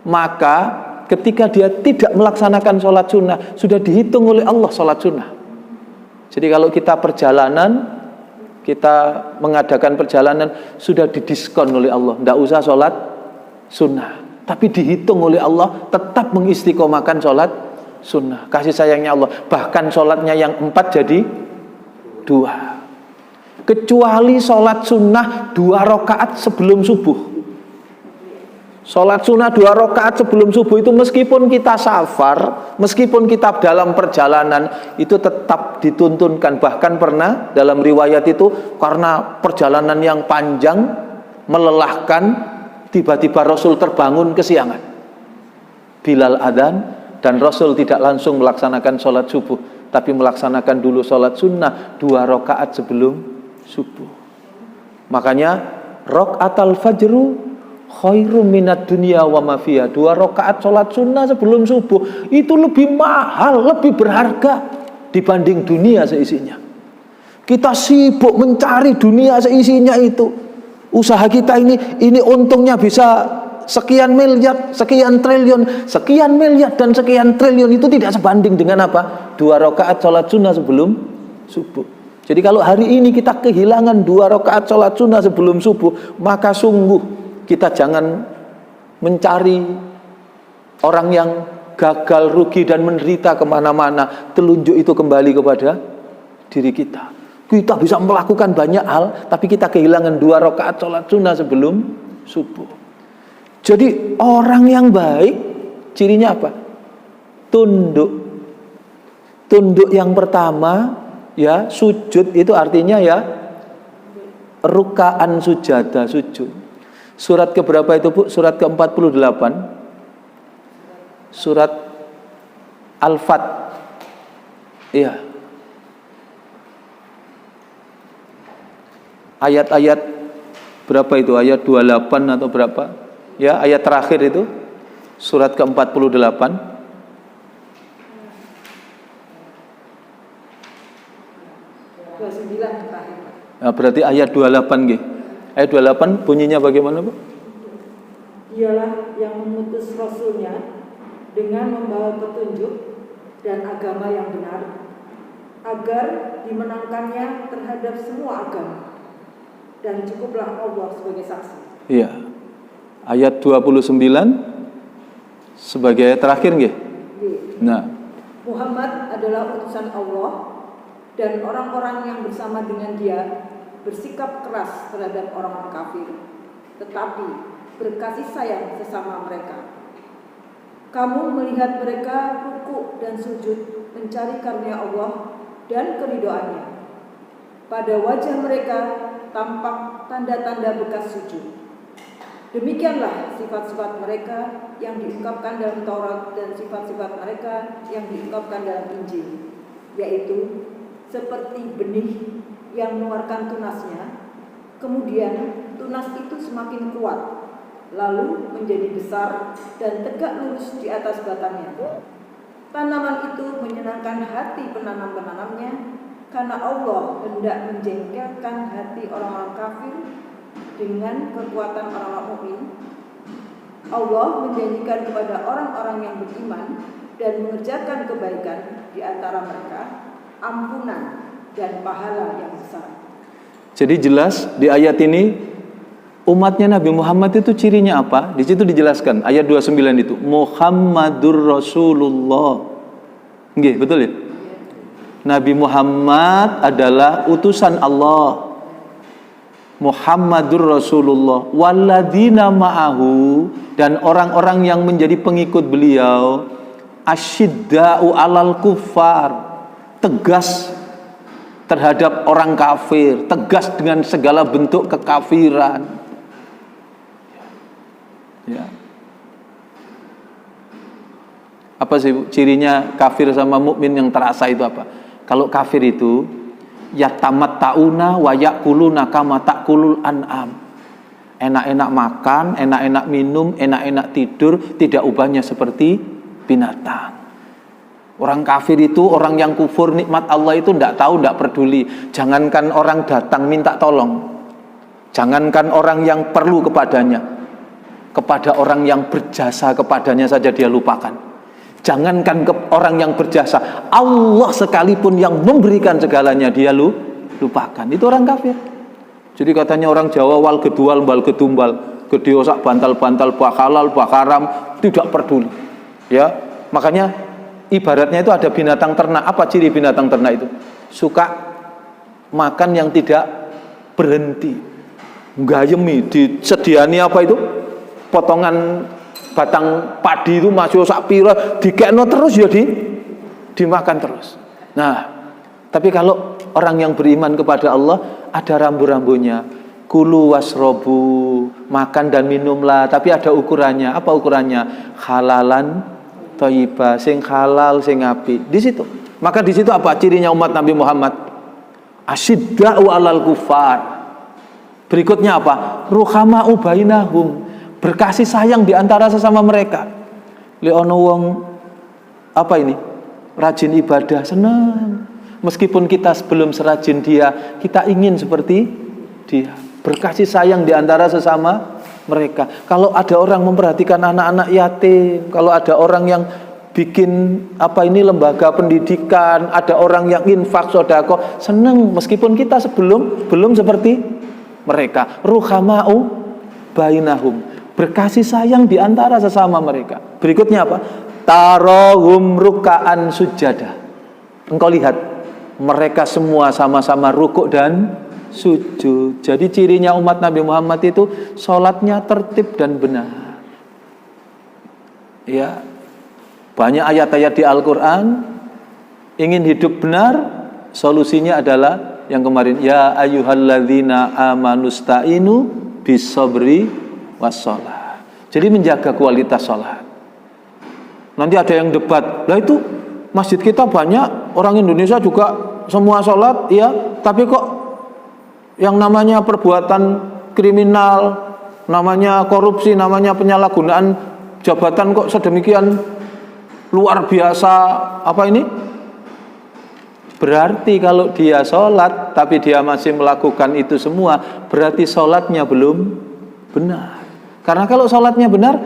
maka ketika dia tidak melaksanakan sholat sunnah, sudah dihitung oleh Allah sholat sunnah. Jadi kalau kita perjalanan, kita mengadakan perjalanan, sudah didiskon oleh Allah, tidak usah sholat sunnah, tapi dihitung oleh Allah tetap mengistiqomahkan sholat sunnah. Kasih sayangnya Allah, bahkan sholatnya yang 4 jadi 2. Kecuali sholat sunnah 2 rakaat sebelum subuh. Sholat sunnah 2 rakaat sebelum subuh itu meskipun kita safar, meskipun kita dalam perjalanan, itu tetap dituntunkan. Bahkan pernah dalam riwayat itu, karena perjalanan yang panjang, melelahkan, tiba-tiba Rasul terbangun kesiangan. Bilal adzan dan Rasul tidak langsung melaksanakan sholat subuh, tapi melaksanakan dulu sholat sunnah 2 rakaat sebelum subuh. Makanya rakaatul fajru khairum minad dunya wa ma fiha. 2 rakaat sholat sunnah sebelum subuh itu lebih mahal, lebih berharga dibanding dunia seisinya. Kita sibuk mencari dunia seisinya itu. Usaha kita ini untungnya bisa sekian miliar, sekian triliun, sekian miliar dan sekian triliun, itu tidak sebanding dengan apa? 2 rakaat sholat sunnah sebelum subuh. Jadi kalau hari ini kita kehilangan 2 rakaat sholat sunnah sebelum subuh, maka sungguh kita jangan mencari orang yang gagal, rugi dan menderita kemana-mana. Telunjuk itu kembali kepada diri kita. Kita bisa melakukan banyak hal, tapi kita kehilangan 2 rakaat sholat sunnah sebelum subuh. Jadi orang yang baik cirinya apa? Tunduk. Tunduk yang pertama, ya, sujud itu artinya ya rukaan sujada, sujud. Surat keberapa itu, Bu? Surat ke-48. Surat Al-Fat. Iya. Ayat-ayat berapa itu? Ayat 28 atau berapa? Ya, ayat terakhir itu. Surat ke-48. Nah, berarti ayat 28 nggih. Ayat 28 bunyinya bagaimana, Bu? Dialah yang mengutus Rasulnya dengan membawa petunjuk dan agama yang benar, agar dimenangkannya terhadap semua agama, dan cukuplah Allah sebagai saksi. Iya. ayat 29 sebagai ayat terakhir nggih. Nah, Muhammad adalah utusan Allah dan orang-orang yang bersama dengan dia bersikap keras terhadap orang-orang kafir, tetapi berkasih sayang sesama mereka. Kamu melihat mereka rukuk dan sujud mencari karunia Allah dan keridhoannya. Pada wajah mereka tampak tanda-tanda bekas sujud. Demikianlah sifat-sifat mereka yang diungkapkan dalam Taurat dan sifat-sifat mereka yang diungkapkan dalam Injil, yaitu seperti benih yang mengeluarkan tunasnya, kemudian tunas itu semakin kuat, lalu menjadi besar dan tegak lurus di atas batangnya. Tanaman itu menyenangkan hati penanam-penanamnya, karena Allah hendak menjengkelkan hati orang-orang kafir dengan kekuatan orang-orang mukmin. Allah menjanjikan kepada orang-orang yang beriman dan mengerjakan kebaikan di antara mereka ampunan dan pahala yang besar. Jadi jelas di ayat ini umatnya Nabi Muhammad itu cirinya apa? Di situ dijelaskan ayat 29 itu Muhammadur Rasulullah. Nggih, betul ya? Nabi Muhammad adalah utusan Allah. Muhammadur Rasulullah walladzina ma'ahu, dan orang-orang yang menjadi pengikut beliau asyidda'u 'alal kuffar, tegas terhadap orang kafir, tegas dengan segala bentuk kekafiran. Ya. Apa sih cirinya kafir sama mukmin yang terasa itu apa? Kalau kafir itu yatamatta'una wa ya'kuluna kama ta'kulul an'am. Enak-enak makan, enak-enak minum, enak-enak tidur, tidak ubahnya seperti binatang. Orang kafir itu, orang yang kufur nikmat Allah itu tidak tahu, tidak peduli. Jangankan orang datang minta tolong, jangankan orang yang perlu kepadanya, kepada orang yang berjasa kepadanya saja dia lupakan. Jangankan ke orang yang berjasa, Allah sekalipun yang memberikan segalanya dia lupakan. Itu orang kafir. Jadi katanya orang Jawa wal gedual bal gedumbal, gede osak bantal-bantal, bah halal bah haram, tidak peduli. Ya, makanya ibaratnya itu ada binatang ternak. Apa ciri binatang ternak itu? Suka makan yang tidak berhenti. Gayemi disediani apa itu? Potongan batang padi itu masih sak pira dikekno terus ya dimakan terus. Nah, tapi kalau orang yang beriman kepada Allah ada rambu-rambunya. Kulu wasrobu, makan dan minumlah, tapi ada ukurannya. Apa ukurannya? Halalan thayyibah, sing halal sing apik. Di situ. Maka di situ apa cirinya umat Nabi Muhammad? Asyidda'u 'alal kufar. Berikutnya apa? Ruhama'u bainahum, berkasih sayang di antara sesama mereka. Li ono wong apa ini? Rajin ibadah, senang. Meskipun kita belum serajin dia, kita ingin seperti dia. Berkasih sayang di antara sesama mereka. Kalau ada orang memperhatikan anak-anak yatim, kalau ada orang yang bikin apa ini lembaga pendidikan, ada orang yang infak sedekah, senang meskipun kita belum seperti mereka. Ruhama'u bainahum, berkasih sayang di antara sesama mereka. Berikutnya apa? Tarahum ruka'an sujada. Engkau lihat, mereka semua sama-sama rukuk dan sujud. Jadi cirinya umat Nabi Muhammad itu sholatnya tertib dan benar. Ya, banyak ayat-ayat di Al-Quran. Ingin hidup benar, solusinya adalah yang kemarin, ya ayyuhalladzina amanusta'inu bisabri wassalah. Jadi menjaga kualitas sholat. Nanti ada yang debat, lah itu masjid kita banyak, orang Indonesia juga semua sholat, ya, tapi kok yang namanya perbuatan kriminal, namanya korupsi, namanya penyalahgunaan jabatan kok sedemikian luar biasa, apa ini? Berarti kalau dia sholat tapi dia masih melakukan itu semua, berarti sholatnya belum benar. Karena kalau sholatnya benar,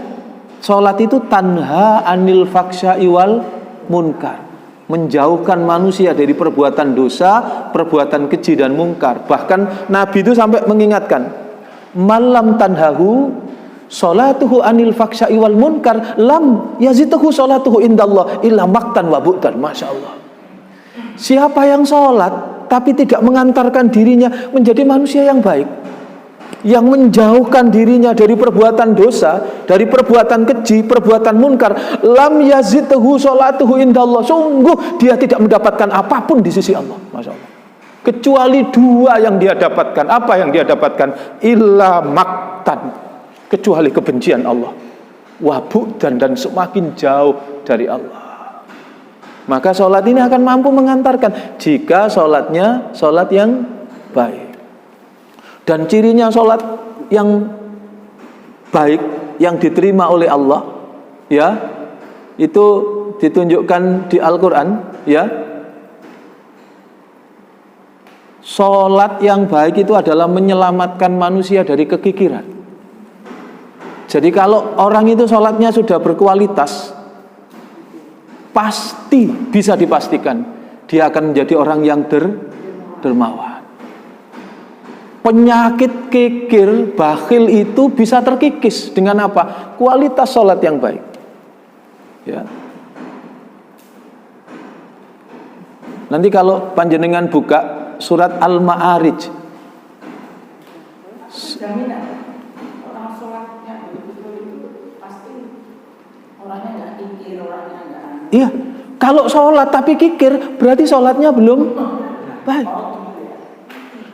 sholat itu tanha anil faksya'i wal munkar, menjauhkan manusia dari perbuatan dosa, perbuatan keji dan mungkar. Bahkan Nabi itu sampai mengingatkan, malam tanhahu salatuhu anil faksya'i wal munkar lam yazidhu salatuhu indallah illa maktan wa bu'tan. Masya Allah. Siapa yang sholat tapi tidak mengantarkan dirinya menjadi manusia yang baik, yang menjauhkan dirinya dari perbuatan dosa, dari perbuatan keji, perbuatan munkar, lam yazidhu salatuhu indallah, sungguh dia tidak mendapatkan apapun di sisi Allah. Masya Allah. Kecuali dua yang dia dapatkan. Apa yang dia dapatkan? Illa maktan, kecuali kebencian Allah, wabuk dan semakin jauh dari Allah. Maka sholat ini akan mampu mengantarkan jika sholatnya sholat yang baik. Dan cirinya sholat yang baik, yang diterima oleh Allah, ya, itu ditunjukkan di Al-Quran, ya. Sholat yang baik itu adalah menyelamatkan manusia dari kekikiran. Jadi kalau orang itu sholatnya sudah berkualitas, pasti bisa dipastikan dia akan menjadi orang yang dermawan. Penyakit kikir, bakhil itu bisa terkikis dengan apa? Kualitas sholat yang baik, ya. Nanti kalau panjenengan buka surat Al-Ma'arij, jaminan orang sholatnya betul-betul itu pasti orangnya nggak kikir, orangnya nggak. Iya, kalau sholat tapi kikir berarti sholatnya belum baik.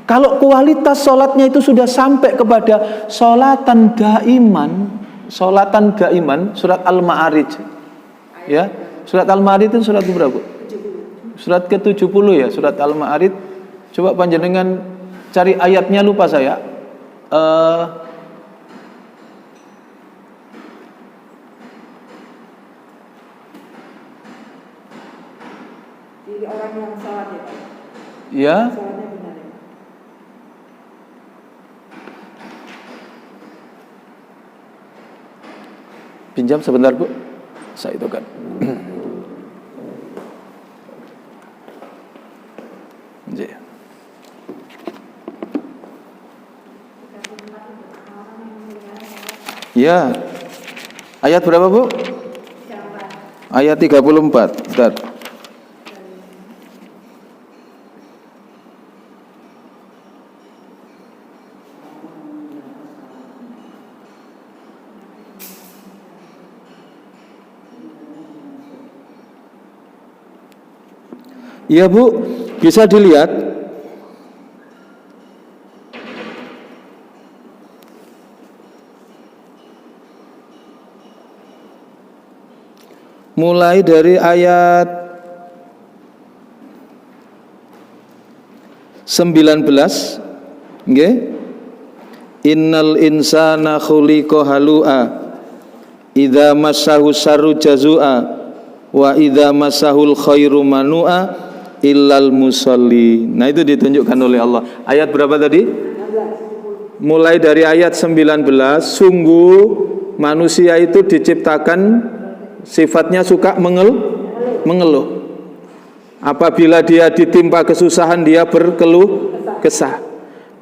Kalau kualitas sholatnya itu sudah sampai kepada sholatan daiman, surat Al-Ma'arij, ya, surat Al-Ma'arij itu surat berapa? Surat ke-70 ya, surat Al-Ma'arij. Coba panjenengan cari ayatnya, lupa saya. Jadi orang yang sholat ya Pak? Ya. Sholatnya benar ya? Pinjam sebentar Bu, saya itu kan. Ya. Ayat berapa Bu? Ayat 34. Bentar. Ya Bu, bisa dilihat mulai dari ayat 19, nggih. Innal insana khuliqa halu'a idza massahu syarru jazua wa idza massahul khairu manu'a illal musalli. Nah, itu ditunjukkan oleh Allah. Ayat berapa tadi? Mulai dari ayat 19, sungguh manusia itu diciptakan sifatnya suka mengeluh. Apabila dia ditimpa kesusahan, dia berkeluh kesah.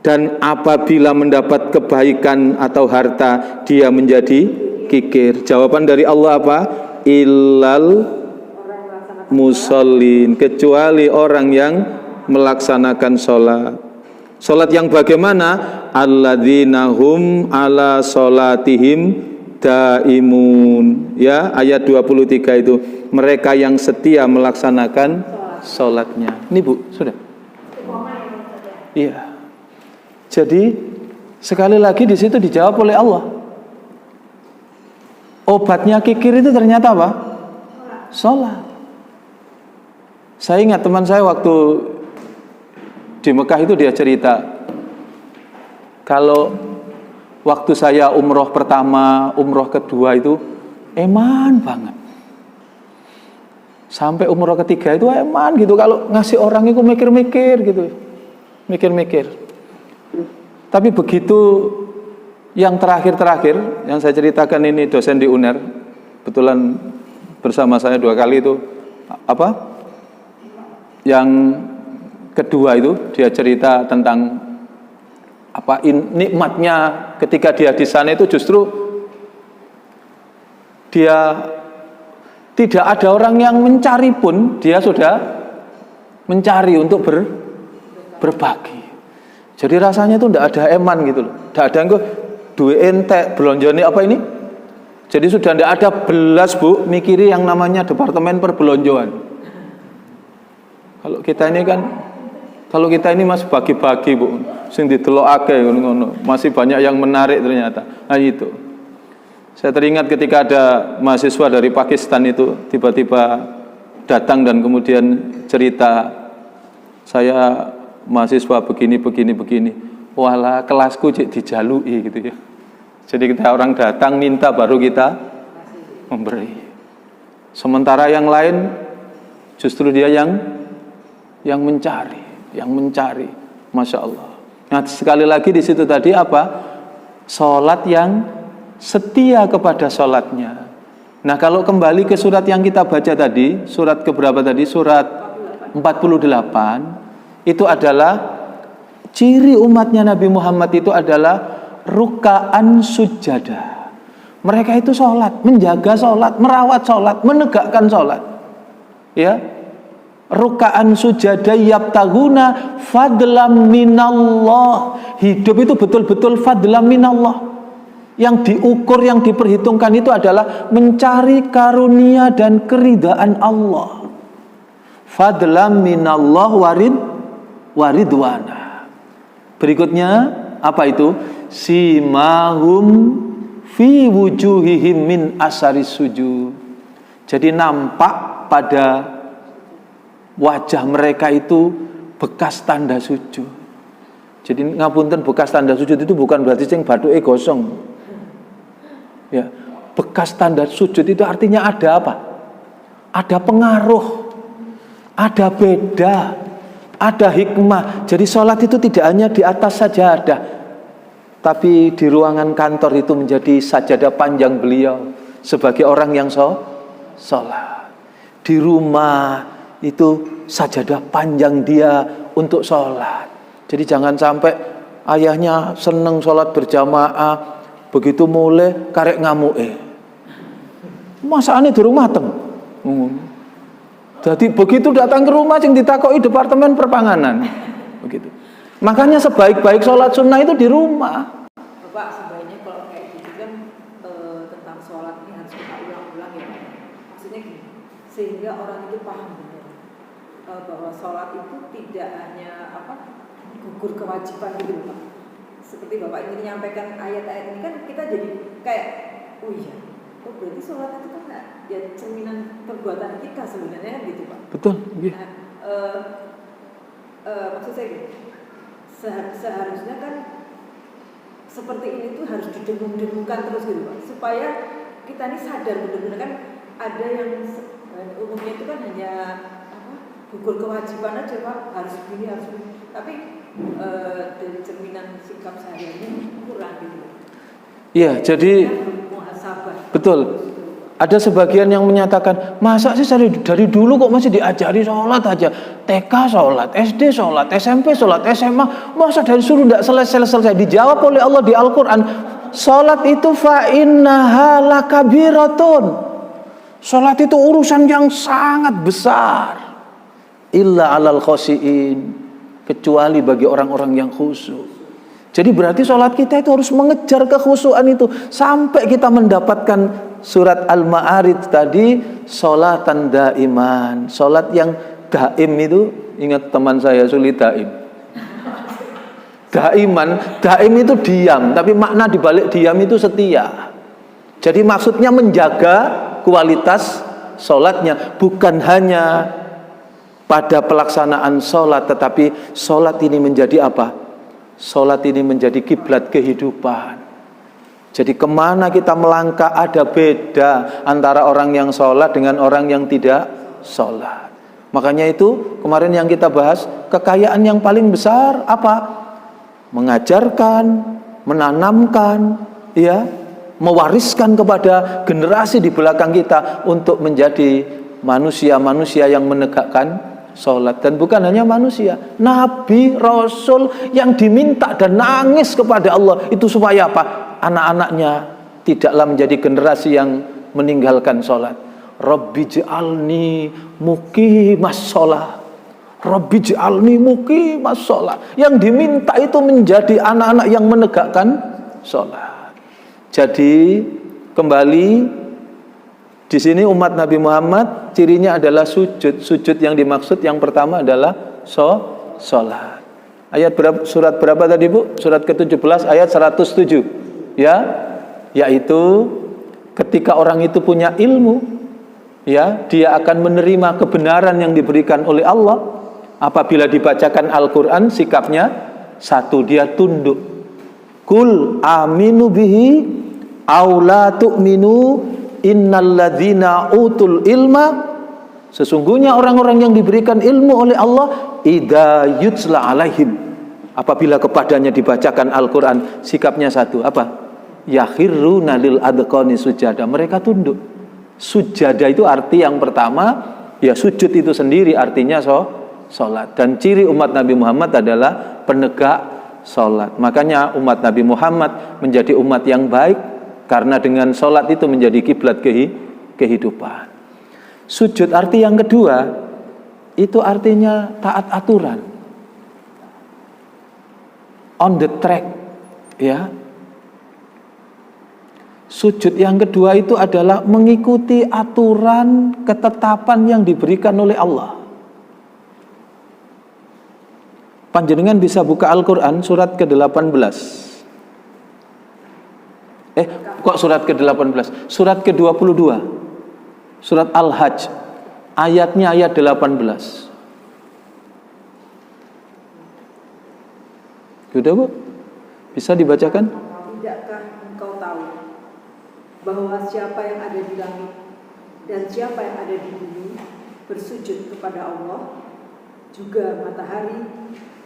Dan apabila mendapat kebaikan atau harta, dia menjadi kikir. Jawaban dari Allah apa? Illal musallin, kecuali orang yang melaksanakan sholat. Sholat yang bagaimana? Alladzina hum ala sholatihim daimun. Ya, ayat 23 itu, mereka yang setia melaksanakan sholatnya. Ini Bu, sudah. Iya. Jadi sekali lagi di situ dijawab oleh Allah. Obatnya kikir itu ternyata apa? Sholat. Saya ingat teman saya waktu di Mekah itu, dia cerita kalau waktu saya umroh pertama, umroh kedua itu eman banget. Sampai umroh ketiga itu eman gitu, kalau ngasih orang itu mikir-mikir gitu. Mikir-mikir. Tapi begitu yang terakhir-terakhir, yang saya ceritakan ini dosen di UNER, kebetulan bersama saya 2 kali itu, apa? Yang kedua itu dia cerita tentang apa nikmatnya ketika dia di sana itu justru dia tidak ada orang yang mencari pun, dia sudah mencari untuk berbagi. Jadi rasanya itu tidak ada eman gitu loh. Tidak ada yang duwe entek belonjone apa ini. Jadi sudah tidak ada belas bu mikiri yang namanya departemen perbelonjoan. Kalau kita ini masih bagi-bagi bu, sing didelokake ngono, masih banyak yang menarik ternyata. Nah itu. Saya teringat ketika ada mahasiswa dari Pakistan itu tiba-tiba datang dan kemudian cerita, saya mahasiswa begini. Walah kelasku cek dijalui gitu ya. Jadi kita orang datang minta baru kita memberi. Sementara yang lain justru dia yang mencari. Masya Allah. Nah sekali lagi di situ tadi apa? Sholat yang setia kepada sholatnya. Nah kalau kembali ke surat yang kita baca tadi, surat keberapa tadi? Surat 48. Itu adalah ciri umatnya Nabi Muhammad itu adalah rukaan sujada. Mereka itu sholat, menjaga sholat, merawat sholat, menegakkan sholat. Ya, rukaan sujada yabtaguna fadlam minallah. Hidup itu betul-betul fadlam minallah. Yang diukur, yang diperhitungkan itu adalah mencari karunia dan keridhaan Allah. Fadlam minallah waridwana. Berikutnya apa itu? Simahum fi wujuhihim min asaris sujud. Jadi nampak pada wajah mereka itu bekas tanda sujud. Jadi ngapunten, bekas tanda sujud itu bukan berarti sing bathuke gosong. Ya, bekas tanda sujud itu artinya ada apa? Ada pengaruh, ada beda, ada hikmah. Jadi sholat itu tidak hanya di atas sajadah, tapi di ruangan kantor itu menjadi sajadah panjang beliau sebagai orang yang sholat. Di rumah itu sajadah panjang dia untuk sholat. Jadi jangan sampai ayahnya seneng sholat berjamaah, begitu mulai karek ngamuke. Masaane durung mateng. Jadi begitu datang ke rumah sing ditakoki departemen perpanganan. Begitu. Makanya sebaik-baik sholat sunnah itu di rumah. Bapak sebaiknya kalau kayak gitu kan tentang sholat ini harus kita ulang-ulang ya. Maksudnya gini, sehingga orang itu paham benar bahwa sholat itu tidak hanya gugur kewajiban gitu Pak. Seperti Bapak ingin menyampaikan ayat-ayat ini kan kita jadi kayak, oh iya, berarti sholat itu kan ya cerminan perbuatan kita sebenarnya kan gitu Pak. Betul. Nah, maksud saya gitu, seharusnya kan seperti ini tuh harus didengung-dengungkan terus gitu Pak, supaya kita ini sadar benar-benar kan ada yang umumnya itu kan hanya gugur kewajiban aja Pak, harus begini, tapi dari cerminan sikap sehari-hari kurang gitu. Iya, jadi betul. Ada sebagian yang menyatakan, masa sih dari dulu kok masih diajari sholat aja, TK sholat, SD sholat, SMP sholat, SMA, masa dari suruh tidak selesai. Dijawab oleh Allah di Al-Quran, sholat itu fa'innaha lakabiratun. Sholat itu urusan yang sangat besar. Illa alal khosiin, kecuali bagi orang-orang yang khusyuk. Jadi berarti sholat kita itu harus mengejar kekhusyuan itu sampai kita mendapatkan surat Al-Ma'arij tadi, sholatan daiman. Sholat yang daim itu, ingat teman saya Suli Daim. Daim itu diam, tapi makna dibalik diam itu setia. Jadi maksudnya menjaga kualitas sholatnya, bukan hanya pada pelaksanaan sholat, tetapi sholat ini menjadi apa? Sholat ini menjadi kiblat kehidupan. Jadi kemana kita melangkah ada beda antara orang yang sholat dengan orang yang tidak sholat. Makanya itu kemarin yang kita bahas, kekayaan yang paling besar apa? Mengajarkan, menanamkan, ya, mewariskan kepada generasi di belakang kita untuk menjadi manusia-manusia yang menegakkan sholat. Dan bukan hanya manusia, Nabi, Rasul yang diminta dan nangis kepada Allah itu supaya apa? Anak-anaknya tidaklah menjadi generasi yang meninggalkan sholat. Rabbi ja'alni muqimas sholat. Rabbi ja'alni muqimas sholat. Yang diminta itu menjadi anak-anak yang menegakkan sholat. Jadi kembali di sini umat Nabi Muhammad cirinya adalah sujud. Sujud yang dimaksud yang pertama adalah sholat. Ayat berapa, surat berapa tadi Bu? Surat ke-17 ayat 107. Ya, yaitu ketika orang itu punya ilmu, ya, dia akan menerima kebenaran yang diberikan oleh Allah. Apabila dibacakan Al-Quran, sikapnya satu, dia tunduk. Kul aminu bihi aw la tu'minu innalladzina utul ilma, sesungguhnya orang-orang yang diberikan ilmu oleh Allah, idza yutsla alaihim, apabila kepadanya dibacakan Al-Quran, sikapnya satu, apa? Yakhirruna lil adqani sujada, mereka tunduk. Sujada itu arti yang pertama, ya sujud itu sendiri artinya sholat. Dan ciri umat Nabi Muhammad adalah penegak sholat. Makanya umat Nabi Muhammad menjadi umat yang baik, karena dengan sholat itu menjadi kiblat kehidupan. Sujud arti yang kedua, itu artinya taat aturan, on the track, ya. Sujud yang kedua itu adalah mengikuti aturan ketetapan yang diberikan oleh Allah. Panjenengan bisa buka Al-Quran surat ke-18. Kok surat ke-18? Surat ke-22. Surat Al-Hajj. Ayatnya ayat 18. Sudah Bu? Bisa dibacakan? Tidakkah engkau tahu bahwa siapa yang ada di langit dan siapa yang ada di bumi bersujud kepada Allah, juga matahari,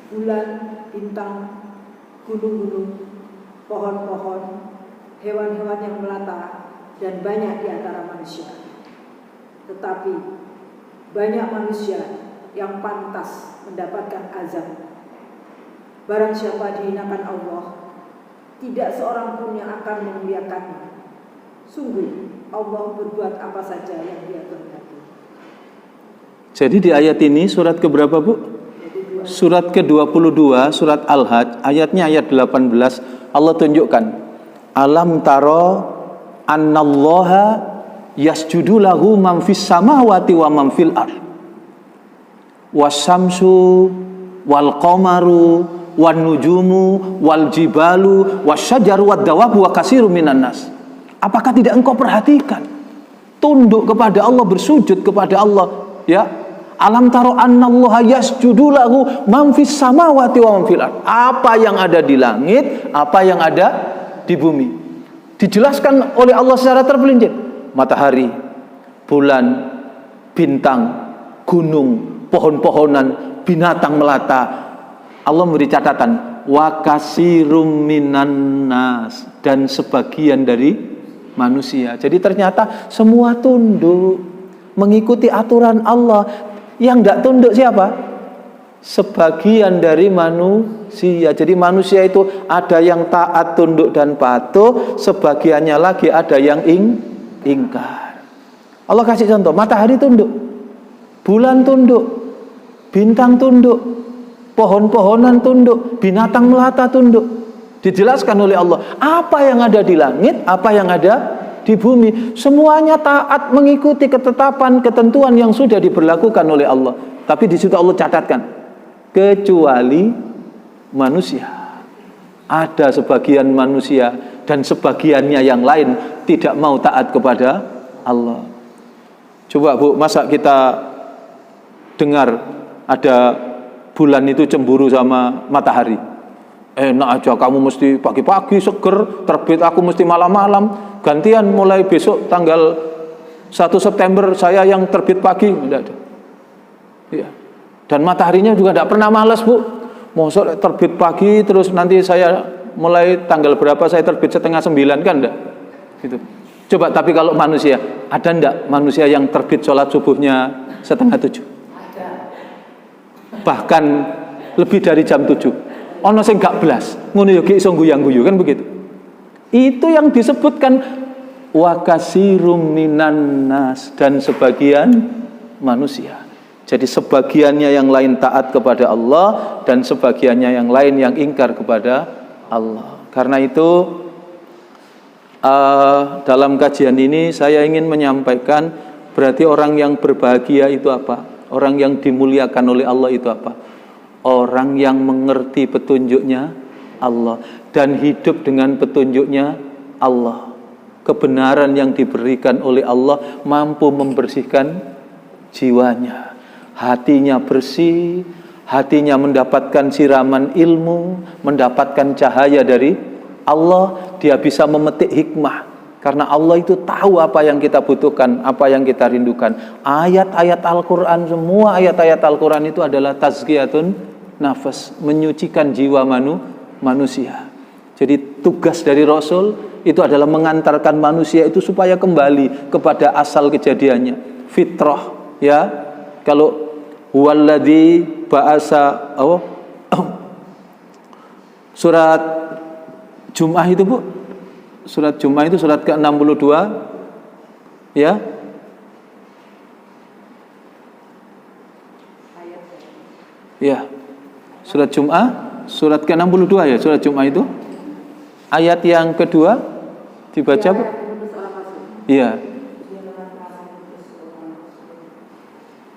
bulan, bintang, gunung-gunung, pohon-pohon, hewan-hewan yang melata, dan banyak di antara manusia. Tetapi banyak manusia yang pantas mendapatkan azab. Barang siapa dihinakan Allah, tidak seorang pun yang akan memuliakannya. Sungguh Allah berbuat apa saja yang Dia kehendaki. Jadi di ayat ini surat keberapa Bu? Surat ke-22, surat Al-Hajj, ayatnya ayat 18, Allah tunjukkan, alam taro annallaha yasjudu lahu man fis samawati wa man fil ard, wasyamsu wal qamaru wan nujumu wal jibalu wasyajaru wad dawabu wa katsirum minan nas. Apakah tidak engkau perhatikan? Tunduk kepada Allah, bersujud kepada Allah, ya. Alam taro annallaha yasjudu lahu man fis samawati wa man fil ard. Apa yang ada di langit, apa yang ada di bumi. Dijelaskan oleh Allah secara terperinci. Matahari, bulan, bintang, gunung, pohon-pohonan, binatang melata. Allah memberi catatan, wa katsirum minan nas, dan sebagian dari manusia. Jadi ternyata semua tunduk mengikuti aturan Allah. Yang tidak tunduk siapa? Sebagian dari manusia. Jadi manusia itu ada yang taat, tunduk dan patuh, sebagiannya lagi ada yang ingkar. Allah kasih contoh, matahari tunduk, bulan tunduk, bintang tunduk, pohon-pohonan tunduk, binatang melata tunduk. Dijelaskan oleh Allah, apa yang ada di langit, apa yang ada di bumi, semuanya taat mengikuti ketetapan, ketentuan yang sudah diberlakukan oleh Allah. Tapi di situ Allah catatkan, kecuali manusia. Ada sebagian manusia dan sebagiannya yang lain tidak mau taat kepada Allah. Coba Bu, masa kita dengar ada bulan itu cemburu sama matahari? Enak aja, kamu mesti pagi-pagi seger, terbit aku mesti malam-malam. Gantian mulai besok tanggal 1 September saya yang terbit pagi, tidak ada. Ya. Dan mataharinya juga tidak pernah malas Bu. Mosok terbit pagi terus nanti saya mulai tanggal berapa saya terbit 8:30 kan enggak? Gitu. Coba tapi kalau manusia, ada enggak manusia yang terbit sholat subuhnya 6:30? Ada. Bahkan lebih dari jam 7. Ono sing gak blas, ngono yo ki iso guyang-guyu kan begitu. Itu yang disebutkan wa katsirum minan nas, dan sebagian manusia. Jadi sebagiannya yang lain taat kepada Allah dan sebagiannya yang lain yang ingkar kepada Allah. Karena itu dalam kajian ini saya ingin menyampaikan, berarti orang yang berbahagia itu apa? Orang yang dimuliakan oleh Allah itu apa? Orang yang mengerti petunjuknya Allah dan hidup dengan petunjuknya Allah. Kebenaran yang diberikan oleh Allah mampu membersihkan jiwanya. Hatinya bersih, hatinya mendapatkan siraman ilmu, mendapatkan cahaya dari Allah. Dia bisa memetik hikmah, karena Allah itu tahu apa yang kita butuhkan, apa yang kita rindukan. Ayat-ayat Al-Quran, semua ayat-ayat Al-Quran itu adalah tazkiyatun nafas, menyucikan jiwa manusia. Jadi tugas dari Rasul itu adalah mengantarkan manusia itu supaya kembali kepada asal kejadiannya, fitrah. Ya, kalau huwaladzi ba'asa, surat Jum'ah itu Bu, surat Jum'ah itu surat ke-62, ya. Ya, surat Jum'ah, surat ke-62 ya, surat Jum'ah itu. Ayat yang kedua dibaca Bu. Iya.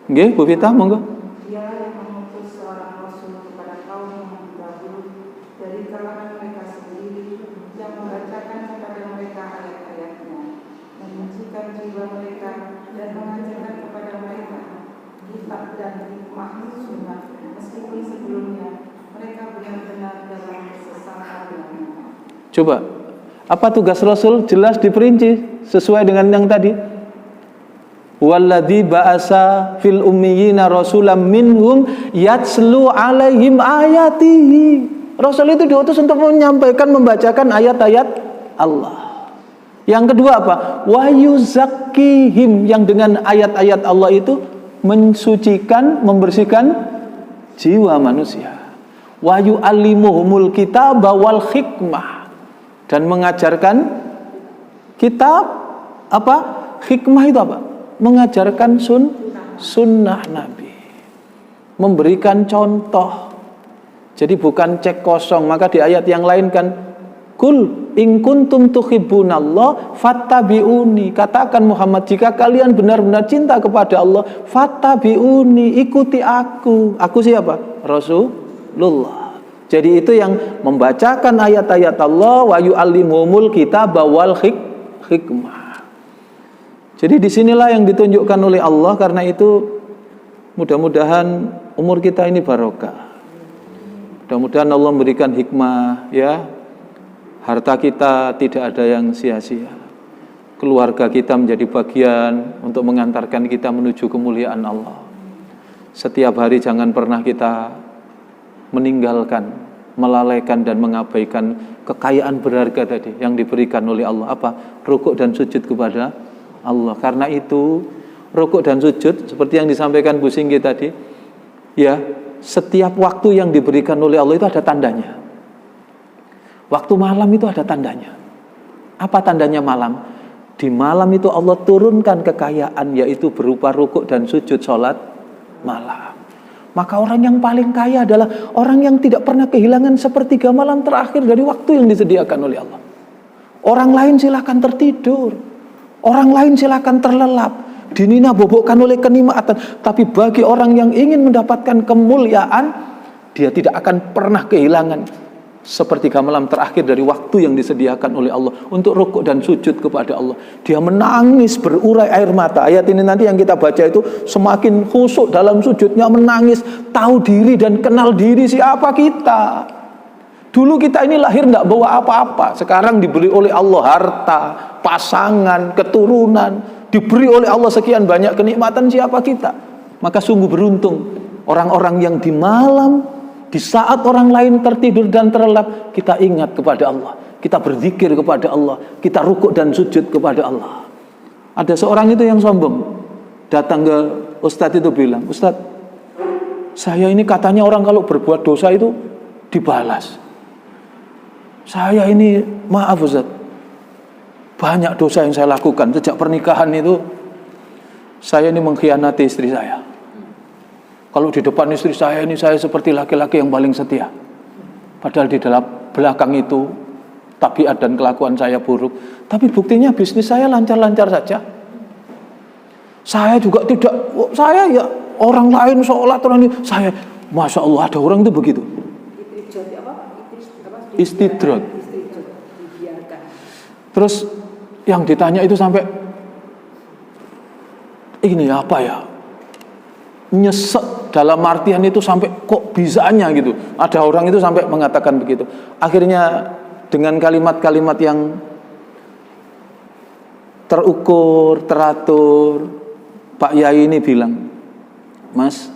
Nggih, Bu Vita, monggo. Dia yang mengutus seorang rasul kepada kaum yang terdahulu dari kalangan mereka sendiri, yang membacakan kepada mereka ayat-ayatnya, menyucikan jiwa mereka dan mengajarkan kepada mereka kitab dan hikmah sunnah, meskipun sebelumnya mereka benar-benar dalam kesesatan yang nyata. Coba, apa tugas Rasul? Jelas diperinci sesuai dengan yang tadi. Walladzi ba'asa fil ummiyina rasulam minhum yatslu alaihim ayatihi. Rasul itu diutus untuk menyampaikan, membacakan ayat-ayat Allah. Yang kedua apa? Wa yuzakkihim, yang dengan ayat-ayat Allah itu mensucikan, membersihkan jiwa manusia. Wa yu'allimuhumul kitaba wal hikmah, dan mengajarkan kitab apa? Hikmah itu apa? Mengajarkan sunnah Nabi, memberikan contoh. Jadi bukan cek kosong. Maka di ayat yang lain kan, kul in kuntum tuhibbunallah fattabi'uni, katakan Muhammad, jika kalian benar-benar cinta kepada Allah, fattabi'uni, ikuti aku. Aku siapa? Rasulullah. Jadi itu yang membacakan ayat-ayat Allah, wa yu'allimuhumul kitaba wal hikmah. Jadi disinilah yang ditunjukkan oleh Allah. Karena itu mudah-mudahan umur kita ini barokah. Mudah-mudahan Allah memberikan hikmah, ya. Harta kita tidak ada yang sia-sia. Keluarga kita menjadi bagian untuk mengantarkan kita menuju kemuliaan Allah. Setiap hari jangan pernah kita meninggalkan, melalaikan dan mengabaikan kekayaan berharga tadi yang diberikan oleh Allah. Apa? Rukuk dan sujud kepada Allah. Karena itu rukuk dan sujud seperti yang disampaikan Bu Singgi tadi, ya, setiap waktu yang diberikan oleh Allah itu ada tandanya. Waktu malam itu ada tandanya. Apa tandanya malam? Di malam itu Allah turunkan kekayaan, yaitu berupa rukuk dan sujud sholat malam. Maka orang yang paling kaya adalah orang yang tidak pernah kehilangan sepertiga malam terakhir dari waktu yang disediakan oleh Allah. Orang lain silakan tertidur, orang lain silakan terlelap, dinina bobokkan oleh kenikmatan. Tapi bagi orang yang ingin mendapatkan kemuliaan, dia tidak akan pernah kehilangan sepertiga malam terakhir dari waktu yang disediakan oleh Allah untuk rukuk dan sujud kepada Allah. Dia menangis berurai air mata. Ayat ini nanti yang kita baca itu semakin khusyuk dalam sujudnya, menangis, tahu diri dan kenal diri siapa kita. Dulu kita ini lahir tidak bawa apa-apa, sekarang diberi oleh Allah harta, pasangan, keturunan, diberi oleh Allah sekian banyak kenikmatan. Siapa kita? Maka sungguh beruntung orang-orang yang di malam, di saat orang lain tertidur dan terlelap, kita ingat kepada Allah, kita berzikir kepada Allah, kita rukuk dan sujud kepada Allah. Ada seorang itu yang sombong, datang ke Ustadz itu bilang, Ustadz, saya ini katanya orang kalau berbuat dosa itu dibalas. Saya ini, maaf Ustadz, Banyak dosa yang saya lakukan sejak pernikahan itu. Saya ini mengkhianati istri saya. Kalau di depan istri saya ini saya seperti laki-laki yang paling setia. Padahal di dalam belakang itu tabiat dan kelakuan saya buruk. Tapi buktinya bisnis saya lancar-lancar saja. Saya juga tidak, saya ya orang lain sholat orang ini, saya, Masya Allah ada orang itu begitu. Istidrot. Terus yang ditanya itu sampai ini apa ya? Nyesek dalam artian itu sampai kok bisanya gitu. Ada orang itu sampai mengatakan begitu. Akhirnya dengan kalimat-kalimat yang terukur, teratur, Pak Yai ini bilang, Mas,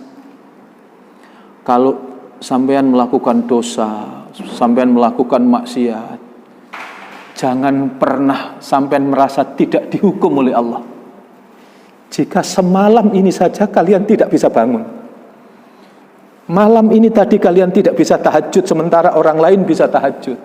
kalau sampean melakukan dosa, sampean melakukan maksiat, jangan pernah sampean merasa tidak dihukum oleh Allah. Jika semalam ini saja kalian tidak bisa bangun, malam ini tadi kalian tidak bisa tahajud, sementara orang lain bisa tahajud,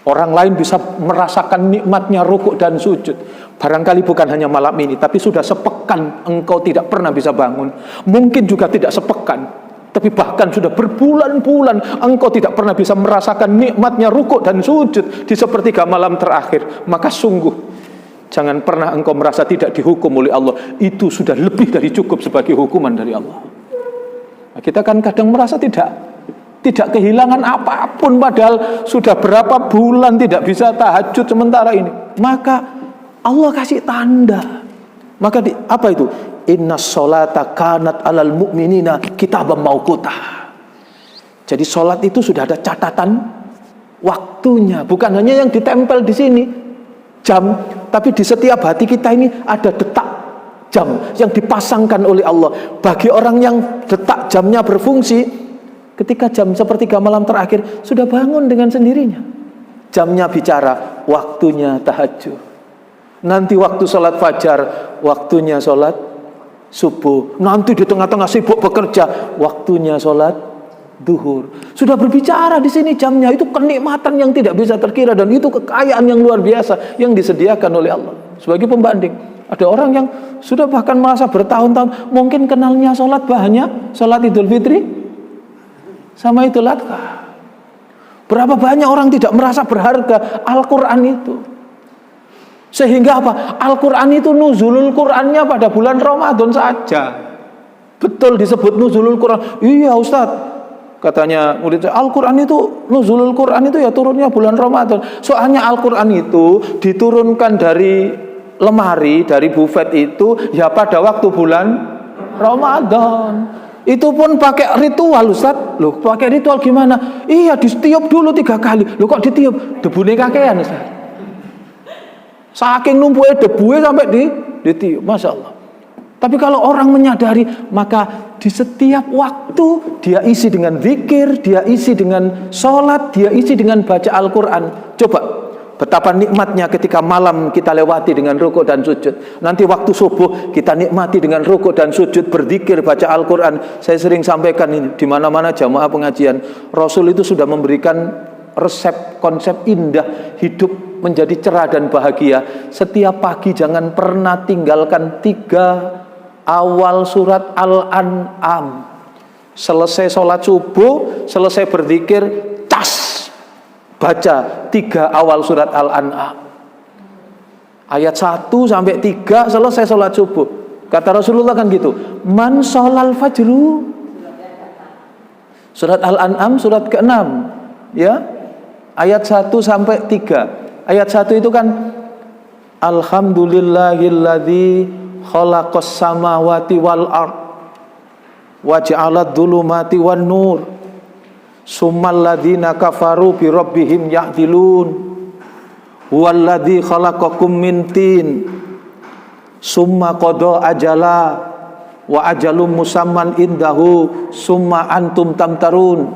orang lain bisa merasakan nikmatnya rukuk dan sujud. Barangkali bukan hanya malam ini, tapi sudah sepekan engkau tidak pernah bisa bangun. Mungkin juga tidak sepekan, tapi bahkan sudah berbulan-bulan engkau tidak pernah bisa merasakan nikmatnya rukuk dan sujud di sepertiga malam terakhir. Maka sungguh jangan pernah engkau merasa tidak dihukum oleh Allah. Itu sudah lebih dari cukup sebagai hukuman dari Allah. Nah, kita kan kadang merasa tidak kehilangan apapun, padahal sudah berapa bulan tidak bisa tahajud sementara ini. Maka Allah kasih tanda. Maka apa itu? Inna sholata kanat alal mu'minina kitaban mauqutah. Jadi sholat itu sudah ada catatan waktunya, bukan hanya yang ditempel di sini jam, tapi di setiap hati kita ini ada detak jam yang dipasangkan oleh Allah. Bagi orang yang detak jamnya berfungsi, ketika jam sepertiga malam terakhir sudah bangun dengan sendirinya. Jamnya bicara, waktunya tahajud. Nanti waktu sholat fajar, waktunya sholat subuh. Nanti di tengah-tengah sibuk bekerja, waktunya sholat duhur. Sudah berbicara di sini jamnya. Itu kenikmatan yang tidak bisa terkira, dan itu kekayaan yang luar biasa yang disediakan oleh Allah. Sebagai pembanding, ada orang yang sudah bahkan merasa bertahun-tahun mungkin kenalnya sholat banyak, sholat Idul Fitri sama Idul Adha. Berapa banyak orang tidak merasa berharga Al-Quran itu. Sehingga apa? Al-Quran itu nuzulul Qurannya pada bulan Ramadan saja. Betul disebut nuzulul Quran. Iya Ustaz, katanya murid saya, Al-Quran itu nuzulul Quran itu ya turunnya bulan Ramadan. Soalnya Al-Quran itu diturunkan dari lemari, dari bufet itu ya pada waktu bulan Ramadan. Itu pun pakai ritual Ustaz. Loh, pakai ritual gimana? Iya, ditiup dulu 3 kali. Loh, kok ditiup? Debune kakean Ustaz. Saking numpuknya debunya sampai ditiup. Masya Allah. Tapi kalau orang menyadari, maka di setiap waktu dia isi dengan zikir, dia isi dengan sholat, dia isi dengan baca Al-Quran. Coba betapa nikmatnya ketika malam kita lewati dengan rukuk dan sujud. Nanti waktu subuh kita nikmati dengan rukuk dan sujud, berzikir, baca Al-Quran. Saya sering sampaikan ini di mana-mana jamaah pengajian. Rasul itu sudah memberikan resep, konsep indah hidup menjadi cerah dan bahagia. Setiap pagi jangan pernah tinggalkan 3 awal surat Al-An'am. Selesai sholat subuh, selesai berzikir, cas, baca 3 awal surat Al-An'am. Ayat 1 sampai 3 selesai sholat subuh. Kata Rasulullah kan gitu, man sholal fajru. Surat Al-An'am surat ke-6, ya, ayat 1 sampai 3. Ayat 1 itu kan alhamdulillahilladzi khalaqas samawati wal ard wa ja'alad dhulumati wan nur summal ladzina kafaru bi rabbihim ya'dilun huwallazi khalaqakum min tin summa qada ajala wa ajalum musamman indahu summa antum tamtarun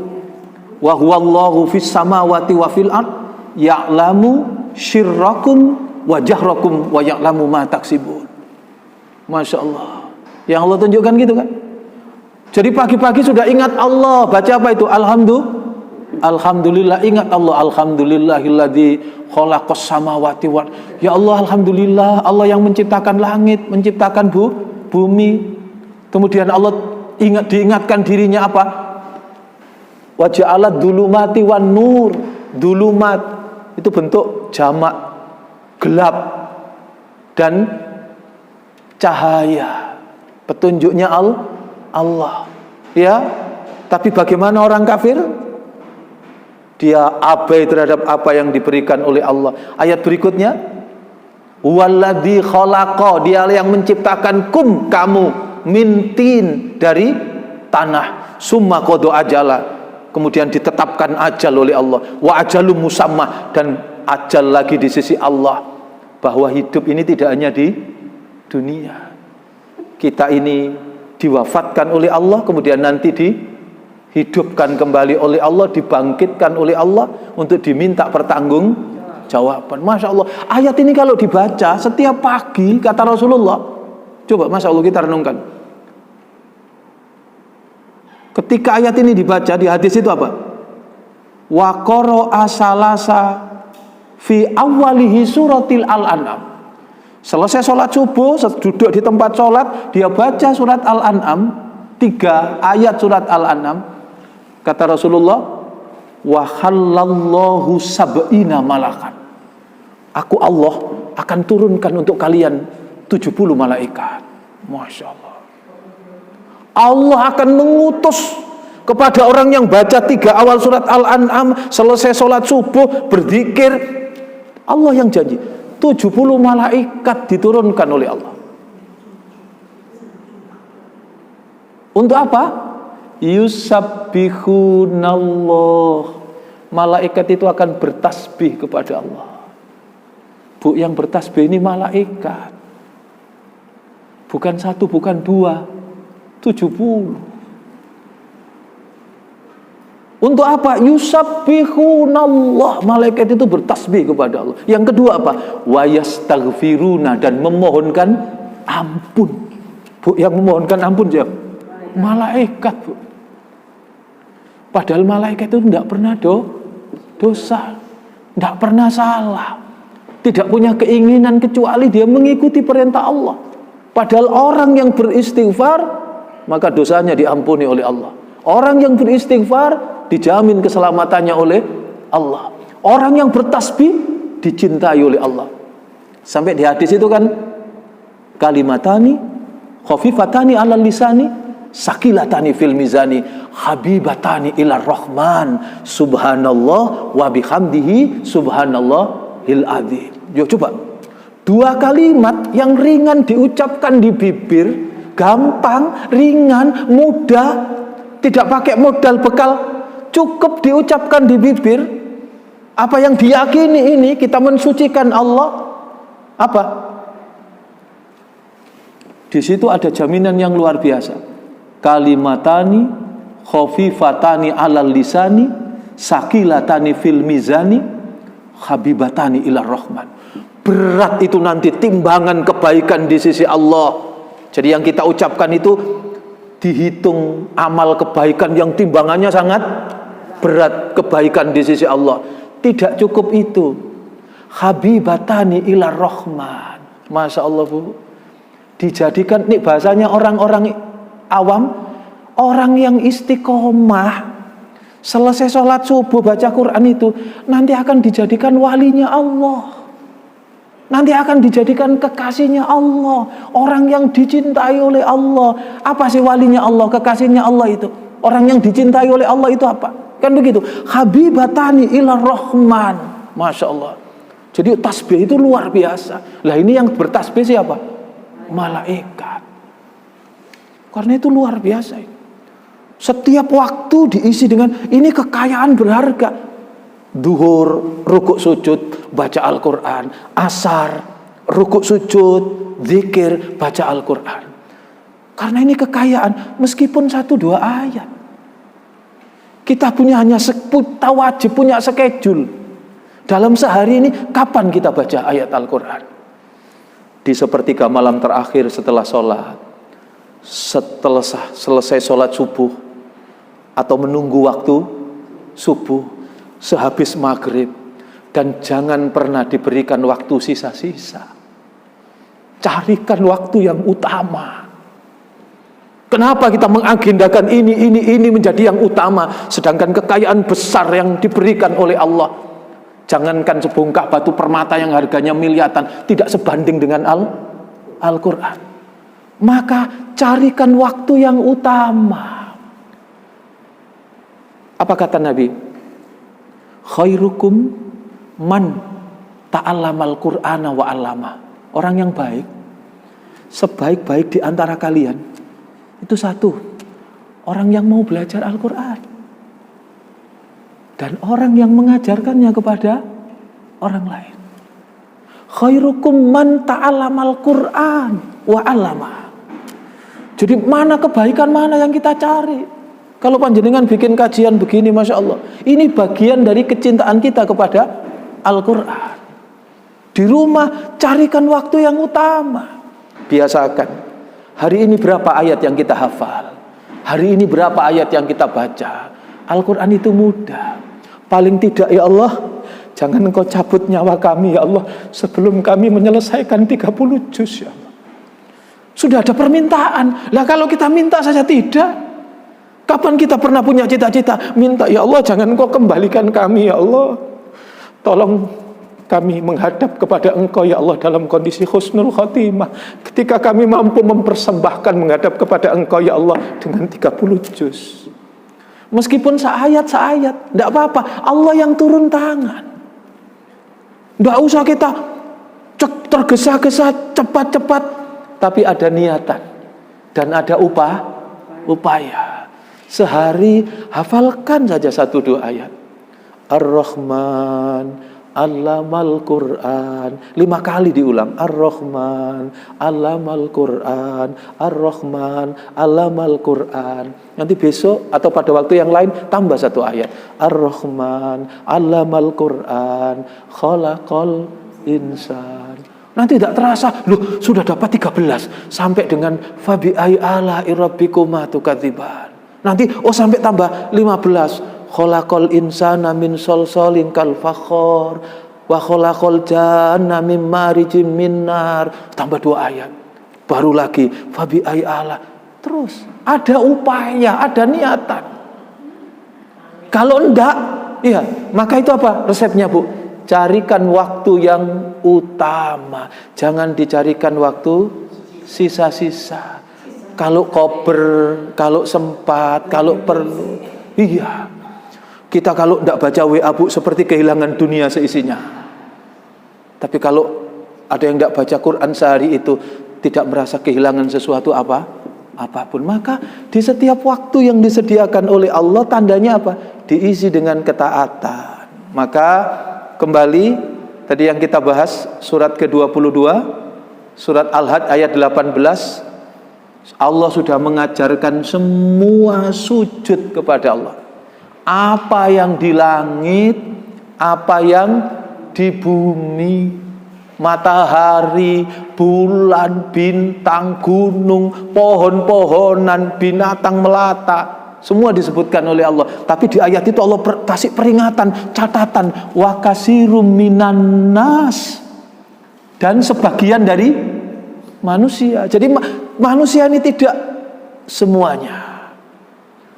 wa huwallahu fis samawati wa fil ard ya'lamu syirrakum wa jahrakum wa ya'lamu ma taksibun. Masya Allah. Yang Allah tunjukkan gitu kan. Jadi pagi-pagi sudah ingat Allah. Baca apa itu? Alhamdulillah, ingat Allah, alhamdulillahilladzi khalaqas samawati wal. Ya Allah, alhamdulillah, Allah yang menciptakan langit, menciptakan bumi. Kemudian Allah diingatkan dirinya apa? Wa ja'ala dzulumati wan nur. Dzulumat itu bentuk jamak, gelap dan cahaya. Petunjuknya Allah. Ya. Tapi bagaimana orang kafir? Dia abai terhadap apa yang diberikan oleh Allah. Ayat berikutnya, waladzi khalaqa, dia yang menciptakan kamu mintin dari tanah, summa qada ajala, kemudian ditetapkan ajal oleh Allah, wa ajalum musamma, dan ajal lagi di sisi Allah, bahwa hidup ini tidak hanya di dunia. Kita ini diwafatkan oleh Allah, kemudian nanti dihidupkan kembali oleh Allah, dibangkitkan oleh Allah untuk diminta pertanggungjawaban. Masya Allah, ayat ini kalau dibaca setiap pagi, kata Rasulullah, coba Masya Allah kita renungkan. Ketika ayat ini dibaca di hadis itu apa? Wa qara'a salasa fi awwalihi suratil Al-An'am. Selesai sholat subuh, duduk di tempat sholat, dia baca surat Al-An'am, 3 ayat surat Al-An'am. Kata Rasulullah, wa halallahu sab'ina malakan. Aku Allah akan turunkan untuk kalian 70 malaikat. Masya Allah. Allah akan mengutus kepada orang yang baca 3 awal surat Al-An'am, selesai sholat subuh, berzikir. Allah yang janji 70 malaikat diturunkan oleh Allah. Untuk apa? Yusabbihunallah. Malaikat itu akan bertasbih kepada Allah. Bu, yang bertasbih ini malaikat. Bukan 1, bukan 2, 70. Untuk apa? Yusabbihunallah. Malaikat itu bertasbih kepada Allah. Yang kedua apa? Wa yastaghfiruna, dan memohonkan ampun. Bu, yang memohonkan ampun siapa? Malaikat, Bu. Padahal malaikat itu tidak pernah dosa, tidak pernah salah, tidak punya keinginan kecuali dia mengikuti perintah Allah. Padahal orang yang beristighfar, maka dosanya diampuni oleh Allah. Orang yang beristighfar dijamin keselamatannya oleh Allah. Orang yang bertasbih dicintai oleh Allah. Sampai di hadis itu kan, kalimatani khafifatani 'alal lisani, sakilatani fil mizani, habibatani ilar rahman, subhanallah wa bihamdihi subhanallahil azim. Yuk coba, 2 kalimat yang ringan diucapkan di bibir, gampang, ringan, mudah, tidak pakai modal bekal, cukup diucapkan di bibir. Apa yang diyakini ini, kita mensucikan Allah. Apa? Di situ ada jaminan yang luar biasa. Kalimatani khafifatani 'alal lisani, sakilatani fil mizani, habibatani ilar rahman. Berat itu nanti timbangan kebaikan di sisi Allah. Jadi yang kita ucapkan itu dihitung amal kebaikan yang timbangannya sangat berat, kebaikan di sisi Allah. Tidak cukup itu, habibatani ilar rahman. Masya Allah, Bu. Dijadikan, nih bahasanya orang-orang awam, orang yang istiqomah, selesai sholat subuh baca Quran itu nanti akan dijadikan walinya Allah, nanti akan dijadikan kekasihnya Allah, orang yang dicintai oleh Allah. Apa sih walinya Allah, kekasihnya Allah itu? Orang yang dicintai oleh Allah itu apa? Kan begitu, habibatani ilar rahman. Masya Allah. Jadi tasbih itu luar biasa. Lah ini yang bertasbih siapa? Malaikat. Karena itu luar biasa. Setiap waktu diisi dengan ini kekayaan berharga. Duhur, rukuk sujud, baca Al-Quran. Asar, rukuk sujud, zikir, baca Al-Quran. Karena ini kekayaan, meskipun 1-2 ayat. Kita punya hanya kita wajib punya schedule. Dalam sehari ini kapan kita baca ayat Al-Quran? Di sepertiga malam terakhir setelah sholat, setelah selesai sholat subuh, atau menunggu waktu subuh, sehabis maghrib, dan jangan pernah diberikan waktu sisa-sisa. Carikan waktu yang utama. Kenapa kita mengagendakan ini menjadi yang utama, sedangkan kekayaan besar yang diberikan oleh Allah, jangankan sebongkah batu permata yang harganya miliaran, tidak sebanding dengan Al-Quran. Maka carikan waktu yang utama. Apa kata Nabi? Khairukum man ta'allamal Qur'ana wa 'allama. Orang yang baik, sebaik-baik di antara kalian itu satu, orang yang mau belajar Al-Quran dan orang yang mengajarkannya kepada orang lain. Khairukum man ta'allamal Qur'an wa 'allama. Jadi mana kebaikan mana yang kita cari? Kalau panjenengan bikin kajian begini, Masya Allah, ini bagian dari kecintaan kita kepada Al-Quran. Di rumah carikan waktu yang utama. Biasakan, hari ini berapa ayat yang kita hafal, hari ini berapa ayat yang kita baca. Al-Quran itu mudah. Paling tidak, ya Allah, jangan Engkau cabut nyawa kami, ya Allah, sebelum kami menyelesaikan 30 juz, ya Allah. Sudah ada permintaan. Lah kalau kita minta saja tidak, kapan kita pernah punya cita-cita minta, ya Allah, jangan Engkau kembalikan kami, ya Allah, tolong kami menghadap kepada Engkau, ya Allah, dalam kondisi husnul khotimah. Ketika kami mampu mempersembahkan menghadap kepada Engkau, ya Allah, dengan 30 juz. Meskipun seayat, tidak apa-apa. Allah yang turun tangan. Tidak usah kita tergesa-gesa, cepat-cepat. Tapi ada niatan. Dan ada upaya. Sehari hafalkan saja 1-2 ayat. Ar-Rahman Allamal Quran, 5 kali diulang. Ar-Rahman Allamal Quran, Ar-Rahman Allamal Quran. Nanti besok atau pada waktu yang lain tambah 1 ayat. Ar-Rahman Allamal Quran, Khalaqal Insan. Nanti tidak terasa, loh sudah dapat 13 sampai dengan fabi ai ala rabbikuma tukadziban. Nanti sampai tambah 15. Khalaqal insana min solsolin kal fakhor wa khalaqal janna min marijim min nar. Tambah 2 ayat. Baru lagi fabi ai ala. Terus ada upaya, ada niatan. Kalau enggak, iya, maka itu apa resepnya, Bu? Carikan waktu yang utama. Jangan dicarikan waktu sisa-sisa. Kalau kober, kalau sempat, kalau perlu. Iya. Kita kalau tidak baca WA, Bu, seperti kehilangan dunia seisinya. Tapi kalau ada yang tidak baca Quran sehari itu, tidak merasa kehilangan sesuatu apapun. Maka di setiap waktu yang disediakan oleh Allah, tandanya apa? Diisi dengan ketaatan. Maka kembali tadi yang kita bahas, surat ke-22, surat Al-Had ayat 18. Allah sudah mengajarkan semua sujud kepada Allah. Apa yang di langit, apa yang di bumi, matahari, bulan, bintang, gunung, pohon-pohonan, binatang melata, semua disebutkan oleh Allah. Tapi di ayat itu Allah kasih peringatan, catatan, wa kasirum minan nas, dan sebagian dari manusia. Jadi manusia ini tidak semuanya.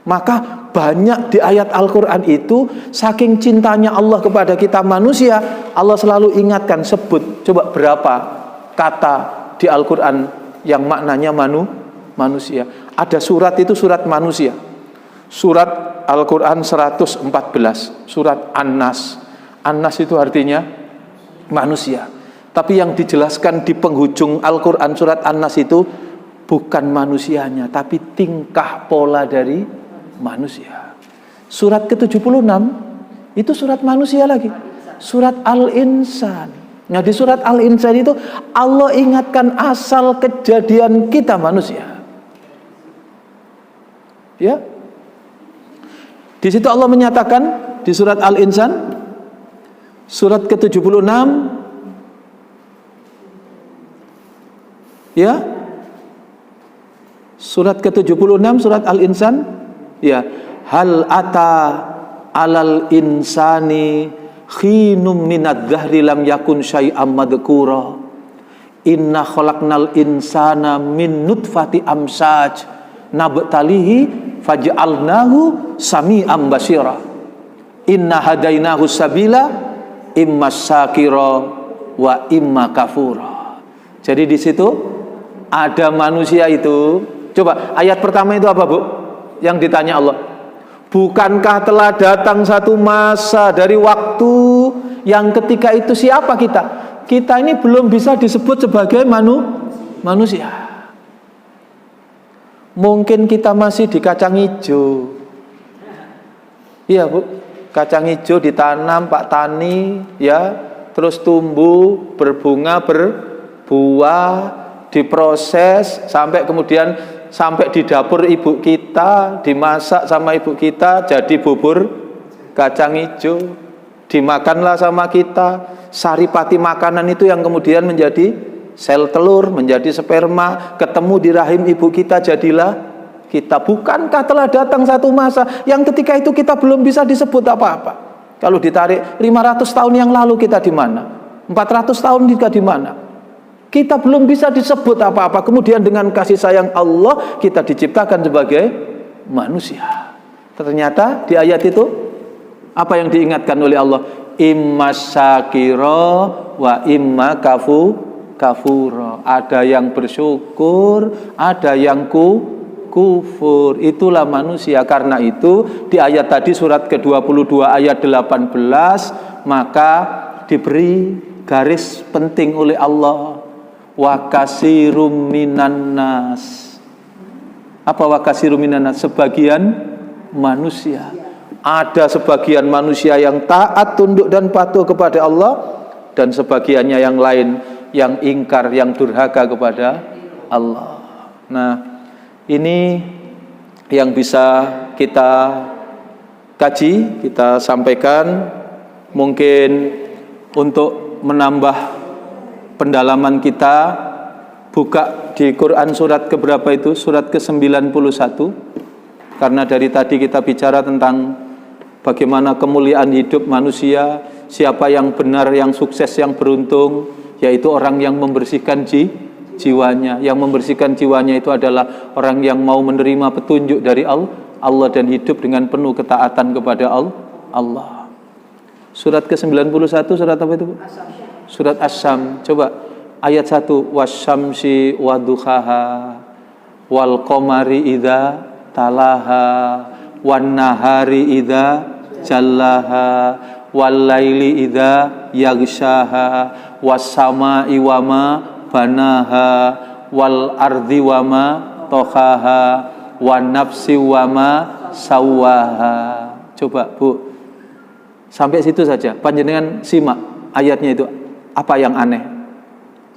Maka banyak di ayat Al-Quran itu, saking cintanya Allah kepada kita manusia, Allah selalu ingatkan, sebut, coba berapa kata di Al-Quran yang maknanya manusia. Ada surat itu surat manusia. Surat Al-Quran 114, surat An-Nas. An-Nas itu artinya manusia. Tapi yang dijelaskan di penghujung Al-Quran surat An-Nas itu bukan manusianya, tapi tingkah pola dari manusia. Surat ke-76 itu surat manusia lagi, surat Al-Insan. Nah, di surat Al-Insan itu Allah ingatkan asal kejadian kita manusia. Ya. Di situ Allah menyatakan di surat Al-Insan surat ke-76, ya. Surat ke-76 surat Al-Insan, ya, hal ata alal insani khinum minadz-dzahri lam yakun syai'am madhkura. Inna khalaqnal insana min nutfati amsaj nabtalihi faj'alnahu sami'an basira. Inna hadainahu sabila imma syakira wa imma kafura. Jadi di situ ada manusia itu. Coba ayat pertama itu apa, Bu? Yang ditanya Allah. Bukankah telah datang satu masa dari waktu yang ketika itu siapa kita? Kita ini belum bisa disebut sebagai manusia. Mungkin kita masih di kacang hijau. Iya, Bu. Kacang hijau ditanam Pak Tani, ya, terus tumbuh, berbunga, berbuah, diproses sampai kemudian sampai di dapur ibu kita, dimasak sama ibu kita jadi bubur kacang hijau, dimakanlah sama kita. Saripati makanan itu yang kemudian menjadi sel telur, menjadi sperma, ketemu di rahim ibu kita, jadilah kita. Bukankah telah datang satu masa yang ketika itu kita belum bisa disebut apa-apa? Kalau ditarik 500 tahun yang lalu kita di mana? 400 tahun kita di mana? Kita belum bisa disebut apa-apa. Kemudian dengan kasih sayang Allah kita diciptakan sebagai manusia. Ternyata di ayat itu apa yang diingatkan oleh Allah? Imma syakira wa imma kafura. Ada yang bersyukur, ada yang kufur. Itulah manusia. Karena itu di ayat tadi surat ke-22 ayat 18 maka diberi garis penting oleh Allah. Wa kasirum minan nas. Apa wa kasirum minan nas? Sebagian manusia. Ada sebagian manusia yang taat, tunduk dan patuh kepada Allah, dan sebagiannya yang lain yang ingkar, yang durhaka kepada Allah. Nah, ini yang bisa kita kaji, kita sampaikan. Mungkin untuk menambah pendalaman kita, buka di Quran surat keberapa itu? Surat ke-91. Karena dari tadi kita bicara tentang bagaimana kemuliaan hidup manusia, siapa yang benar, yang sukses, yang beruntung, yaitu orang yang membersihkan jiwanya. Yang membersihkan jiwanya itu adalah orang yang mau menerima petunjuk dari Allah dan hidup dengan penuh ketaatan kepada Allah. Surat ke-91 surat apa itu, Bu? Surat Asy-Syams. Coba ayat 1, wasyamsi waduhaha wal qamari idza talaha wan nahari idza jallaha wal laili idza yaghshaha was samai wama banaha wal ardi wama tohaha wan nafsi wama sawaha. Coba, Bu, sampai situ saja. Panjenengan simak ayatnya itu. Apa yang aneh?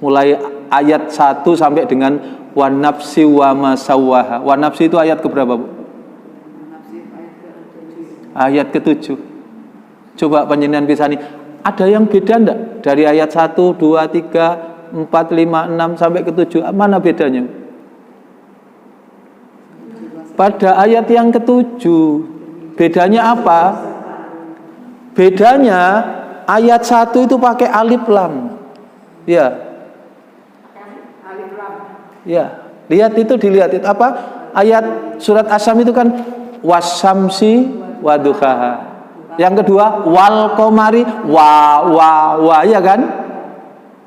Mulai ayat 1 sampai dengan wan nafsi wama sawaha. Wan nafsi itu ayat keberapa, Bu? Ayat ke-7. Coba panjenengan pisani. Ada yang beda enggak? Dari ayat 1, 2, 3, 4, 5, 6 sampai ke-7. Mana bedanya? Pada ayat yang ke-7. Bedanya apa? Bedanya ayat 1 itu pakai alif lam. Ya. Ya, lihat itu, dilihat itu apa? Ayat surat Asy-Syams itu kan wasyamsi waduhaha. Yang kedua wal qamari wa ya kan?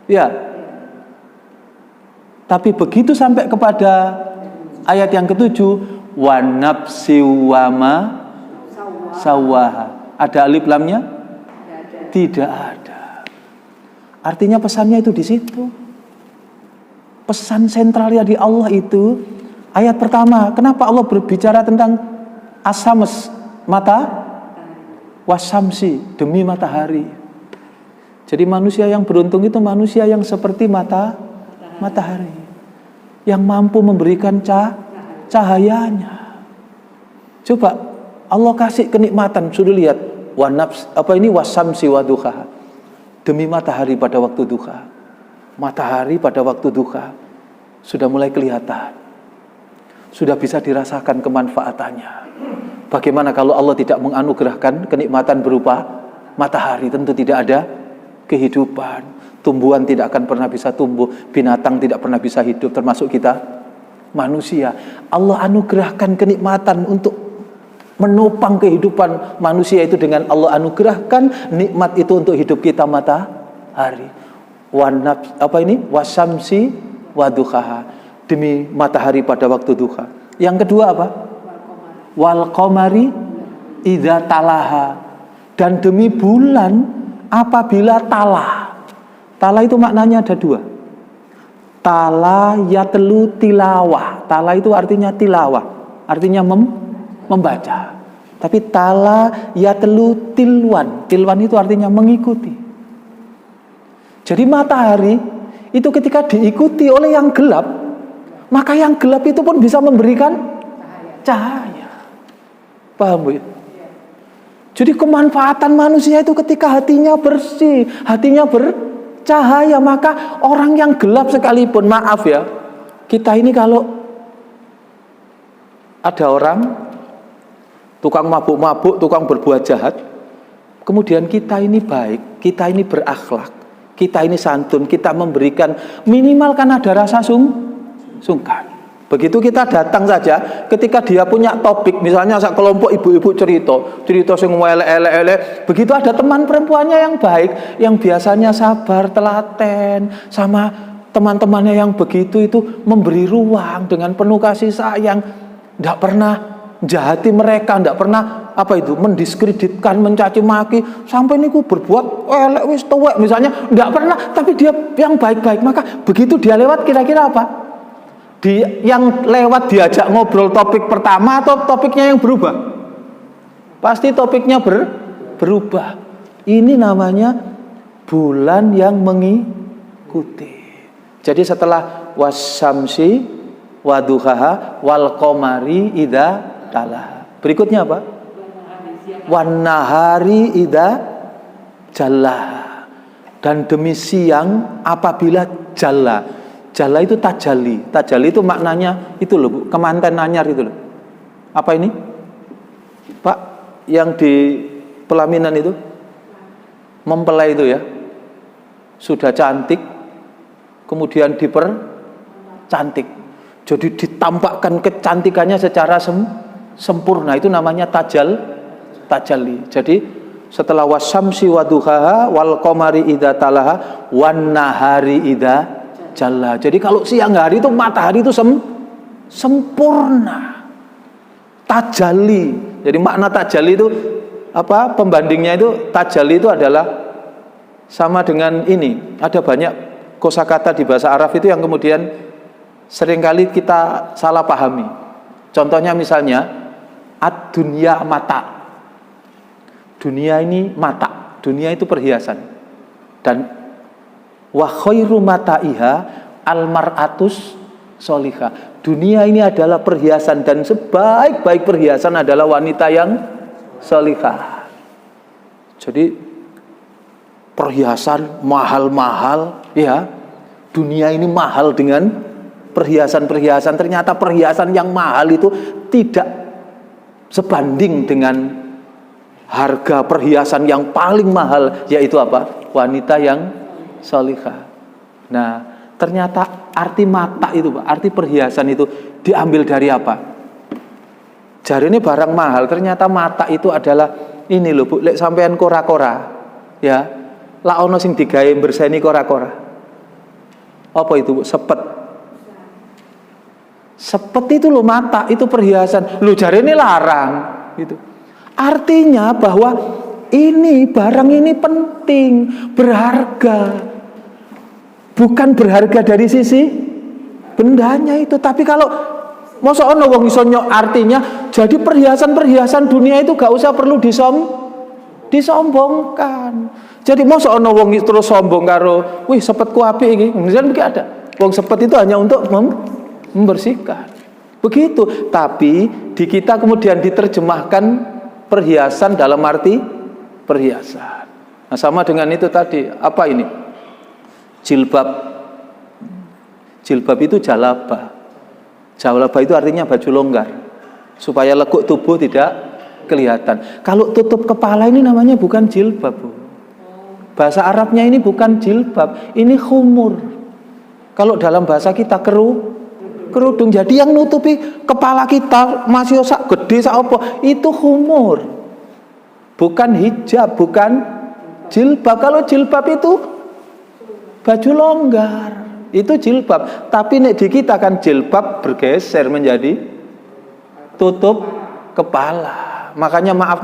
Ya. Tapi begitu sampai kepada ayat yang ke-7 wan nafsi wama sawaha. Ada alif lamnya? Tidak ada. Artinya pesannya itu di situ. Pesan sentralnya di Allah itu ayat pertama. Kenapa Allah berbicara tentang asams, mata, wasamsi, demi matahari. Jadi manusia yang beruntung itu manusia yang seperti matahari, yang mampu memberikan cahayanya. Coba Allah kasih kenikmatan, sudah lihat wasamsi waduha, demi matahari pada waktu duha. Matahari pada waktu duha sudah mulai kelihatan, sudah bisa dirasakan kemanfaatannya. Bagaimana kalau Allah tidak menganugerahkan kenikmatan berupa matahari? Tentu tidak ada kehidupan. Tumbuhan tidak akan pernah bisa tumbuh, binatang tidak pernah bisa hidup, termasuk kita manusia. Allah anugerahkan kenikmatan untuk menopang kehidupan manusia itu dengan Allah anugerahkan nikmat itu untuk hidup kita matahari. Wasamsi waduhaha, demi matahari pada waktu duha. Yang kedua apa? Wal qamari idza talaha, dan demi bulan apabila talah. Talah itu maknanya ada dua. Tala yatlu tilawah. Tala itu artinya tilawah, artinya membaca. Tapi tala yatlu tilwan. Tilwan itu artinya mengikuti. Jadi matahari itu ketika diikuti oleh yang gelap, maka yang gelap itu pun bisa memberikan cahaya. Paham Bu? Jadi kemanfaatan manusia itu ketika hatinya bersih, hatinya bercahaya, maka orang yang gelap sekalipun, maaf ya, kita ini kalau ada orang tukang mabuk-mabuk, tukang berbuat jahat, kemudian kita ini baik, kita ini berakhlak, kita ini santun, kita memberikan, minimal kan ada rasa sungkan. Begitu kita datang saja, ketika dia punya topik, misalnya sekelompok ibu-ibu cerita sing elek-elek, begitu ada teman perempuannya yang baik, yang biasanya sabar, telaten, sama teman-temannya yang begitu itu memberi ruang dengan penuh kasih sayang, tidak pernah jahati mereka, tidak pernah mendiskreditkan, mencaci maki, sampai niku berbuat elek wis tuwek misalnya, tidak pernah, tapi dia yang baik-baik, maka begitu dia lewat kira-kira apa? Yang lewat diajak ngobrol topik pertama atau topiknya yang berubah? Pasti topiknya berubah. Ini namanya bulan yang mengikuti. Jadi setelah wasamsi waduhaha wal qamari idza talaha, berikutnya apa? Wan nahari idza jallaha, dan demi siang apabila jalla. Jalla itu tajalli. Tajalli itu maknanya itu loh Bu, kemanten anyar itu loh. Apa ini? Pak, yang di pelaminan itu? Mempelai itu ya. Sudah cantik, kemudian dipercantik. Jadi ditampakkan kecantikannya secara sempurna. Itu namanya tajalli. Jadi setelah wasamsi waduhaha wal qamari idza talaha wan nahari idza jalla. Jadi kalau siang hari itu matahari itu sempurna. Tajalli. Jadi makna tajalli itu apa? Pembandingnya itu tajalli itu adalah sama dengan ini. Ada banyak kosakata di bahasa Arab itu yang kemudian seringkali kita salah pahami. Contohnya misalnya ad-dunya mata. Dunia ini mata. Dunia itu perhiasan. Dan wa khairu mataiha almar'atus solihah. Dunia ini adalah perhiasan, dan sebaik-baik perhiasan adalah wanita yang solihah. Jadi perhiasan mahal-mahal ya. Dunia ini mahal dengan perhiasan-perhiasan. Ternyata perhiasan yang mahal itu tidak sebanding dengan harga perhiasan yang paling mahal, yaitu apa? Wanita yang salihah. Nah, ternyata arti mata itu, Pak, arti perhiasan itu diambil dari apa? Jari ini barang mahal, ternyata mata itu adalah ini loh Bu, lek sampean kora-kora, ya, la ono sing digawe berseni kora-kora. Apa itu Bu? Sepet. Sepet itu loh mata, itu perhiasan. Loh jari ini larang, gitu. Artinya bahwa ini barang ini penting, berharga. Bukan berharga dari sisi bendanya itu, tapi kalau masa ono wong iso nyok, artinya jadi perhiasan-perhiasan dunia itu gak usah perlu disombongkan. Jadi masa ono wong terus sombong karo, wih sepetku apik iki. Misalnya begitu ada. Wong sepet itu hanya untuk membersihkan. Begitu, tapi di kita kemudian diterjemahkan perhiasan dalam arti perhiasan. Nah, sama dengan itu tadi, apa ini? Jilbab. Jilbab itu jalabah. Jalabah itu artinya baju longgar, supaya lekuk tubuh tidak kelihatan. Kalau tutup kepala ini namanya bukan jilbab, Bu. Bahasa Arabnya ini bukan jilbab, ini khumur. Kalau dalam bahasa kita kerudung. Jadi yang nutupi kepala kita masih sak gede sak apa, itu khumur. Bukan hijab, bukan jilbab. Kalau jilbab itu baju longgar, itu jilbab. Tapi nek di kita kan jilbab bergeser menjadi tutup kepala. Makanya maaf,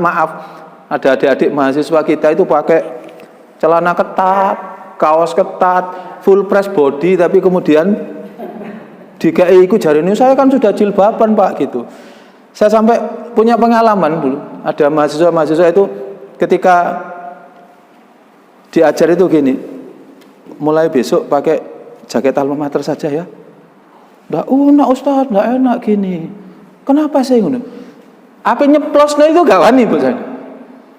ada adik-adik mahasiswa kita itu pakai celana ketat, kaos ketat, full press body, tapi kemudian dikai iku jarine saya kan sudah jilbaban Pak gitu. Saya sampai punya pengalaman dulu. Ada mahasiswa itu ketika diajar itu gini, mulai besok pakai jaket alma mater saja ya. Nggak enak Ustaz, nggak enak gini. Kenapa sih ngono? Apa nyeplosnya itu gak wani Bu saya.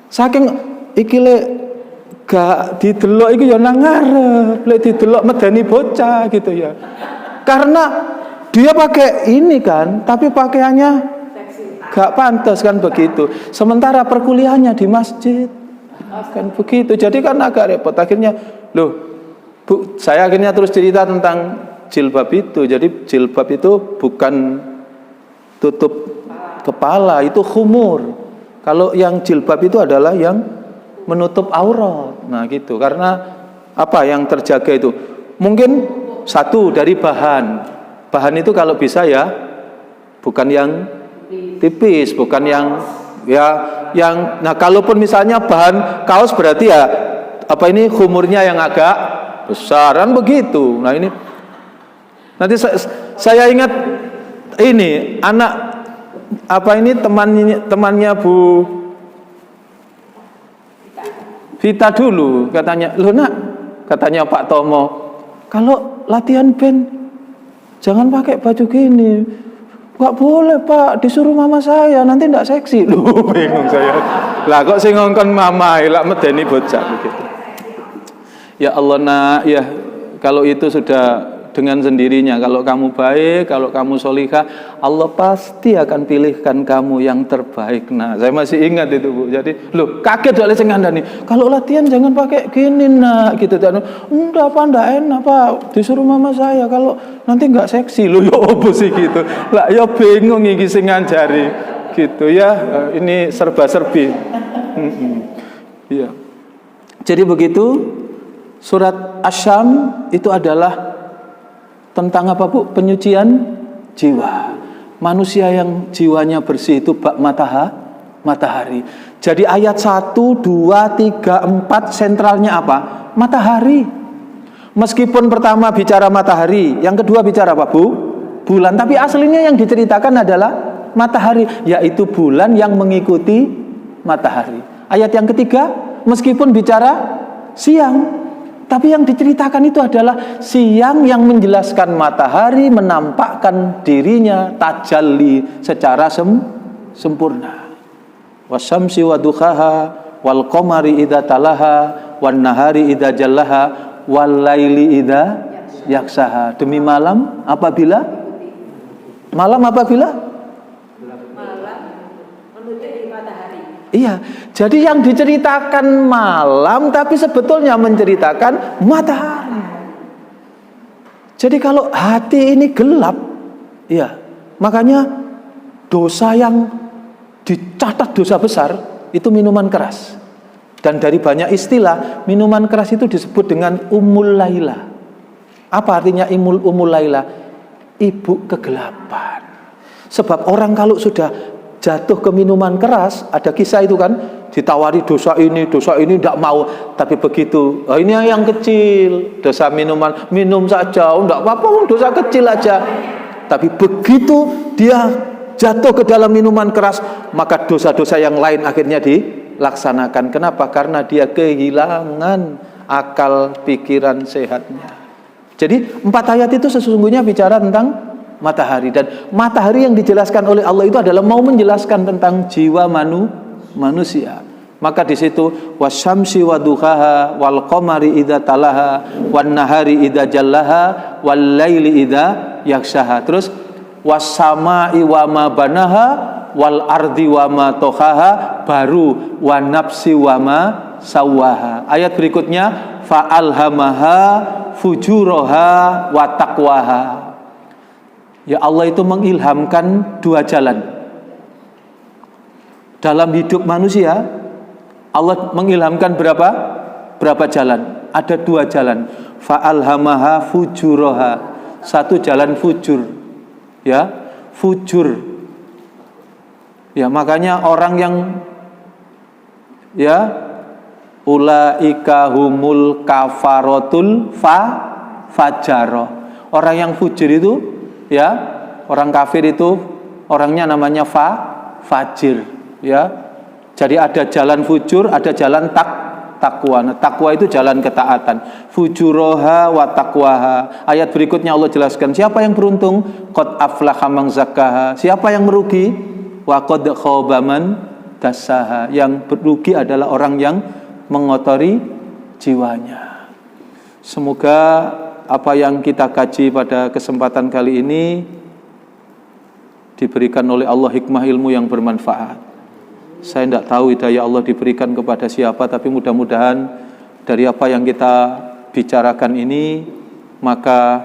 Saking ikile gak didelok iki ya nang ngarep, lek didelok medeni bocah gitu ya. Karena dia pakai ini kan, tapi pakaiannya gak pantas kan begitu. Sementara perkuliahannya di masjid kan begitu. Jadi kan agak repot. Akhirnya, loh, Bu, saya akhirnya terus cerita tentang jilbab itu. Jadi jilbab itu bukan tutup kepala, itu khumur. Kalau yang jilbab itu adalah yang menutup aurat. Nah gitu. Karena apa yang terjaga itu? Mungkin satu dari bahan itu kalau bisa ya bukan yang tipis, bukan yang nah kalaupun misalnya bahan kaos berarti ya apa ini khumurnya yang agak besaran begitu. Nah ini nanti saya ingat ini anak apa ini temannya Bu Vita dulu katanya, loh nak, katanya Pak Tomo, kalau latihan band jangan pakai baju gini. Gak boleh Pak, disuruh mama saya, nanti ndak seksi. Loh bingung saya. Lah kok sing ngongkon mama, lak medeni bocah begitu. Ya Allah nak, ya kalau itu sudah dengan sendirinya. Kalau kamu baik, kalau kamu solihah, Allah pasti akan pilihkan kamu yang terbaik. Nah, saya masih ingat itu Bu. Jadi, loh kaget oleh sing ngandani. Kalau latihan jangan pakai gini nak, gitu. Enggak Pak, enggak enak Pak. Disuruh mama saya kalau nanti enggak seksi. Loh ya opo sih gitu. Lah ya bingung iki sing ngajari. Gitu ya. Ini serba-serbi. Iya. Jadi begitu surat Asy-Syam itu adalah tentang apa Bu? Penyucian jiwa. Manusia yang jiwanya bersih itu bak matahari. Jadi ayat 1, 2, 3, 4 sentralnya apa? Matahari. Meskipun pertama bicara matahari, yang kedua bicara apa Bu? Bulan. Tapi aslinya yang diceritakan adalah matahari, yaitu bulan yang mengikuti matahari. Ayat yang ketiga, meskipun bicara siang, tapi yang diceritakan itu adalah siang yang menjelaskan matahari menampakkan dirinya tajalli secara sempurna. Wasyamsi waduhaha wal qamari idza talaha wan nahari idza jallaha wal laili idza yaksaha. Demi malam apabila menutupi matahari. Iya, jadi yang diceritakan malam tapi sebetulnya menceritakan matahari. Jadi kalau hati ini gelap, iya, makanya dosa yang dicatat dosa besar itu minuman keras. Dan dari banyak istilah, minuman keras itu disebut dengan Ummul Laila. Apa artinya Ummul Laila? Ibu kegelapan. Sebab orang kalau sudah jatuh ke minuman keras, ada kisah itu kan, ditawari dosa ini tidak mau, tapi begitu ini yang kecil, dosa minuman, minum saja, enggak apa-apa, dosa kecil aja. Tapi begitu dia jatuh ke dalam minuman keras, maka dosa-dosa yang lain akhirnya dilaksanakan. Kenapa? Karena dia kehilangan akal pikiran sehatnya. Jadi 4 ayat itu sesungguhnya bicara tentang matahari, dan matahari yang dijelaskan oleh Allah itu adalah mau menjelaskan tentang jiwa manusia. Maka di situ wasyamsi waduhaha wal qamari idza talaha wan nahari idza jallaha wal laili idza yakshaha. Terus wasamai wa ma banaha wal ardi wa ma tohaha, baru wa nafsi wa ma sawaha. Ayat berikutnya fa alhamaha fujuraha wa taqwaha. Ya Allah itu mengilhamkan dua jalan dalam hidup manusia. Allah mengilhamkan berapa jalan? Ada dua jalan. Fa alhamaha fujuraha, satu jalan fujur, ya, fujur. Ya, makanya orang yang ya ulaika humul kafaratul fajaro. Orang yang fujur itu, ya, orang kafir itu orangnya namanya fajir, ya. Jadi ada jalan fujur, ada jalan takwa. Nah, takwa itu jalan ketaatan. Fujuroha wa taqwaha. Ayat berikutnya Allah jelaskan, siapa yang beruntung? Qad aflaha man zakkaha. Siapa yang merugi? Wa qad khaba man dassaha. Yang merugi adalah orang yang mengotori jiwanya. Semoga apa yang kita kaji pada kesempatan kali ini diberikan oleh Allah hikmah ilmu yang bermanfaat. Saya tidak tahu hidayah Allah diberikan kepada siapa, tapi mudah-mudahan dari apa yang kita bicarakan ini, maka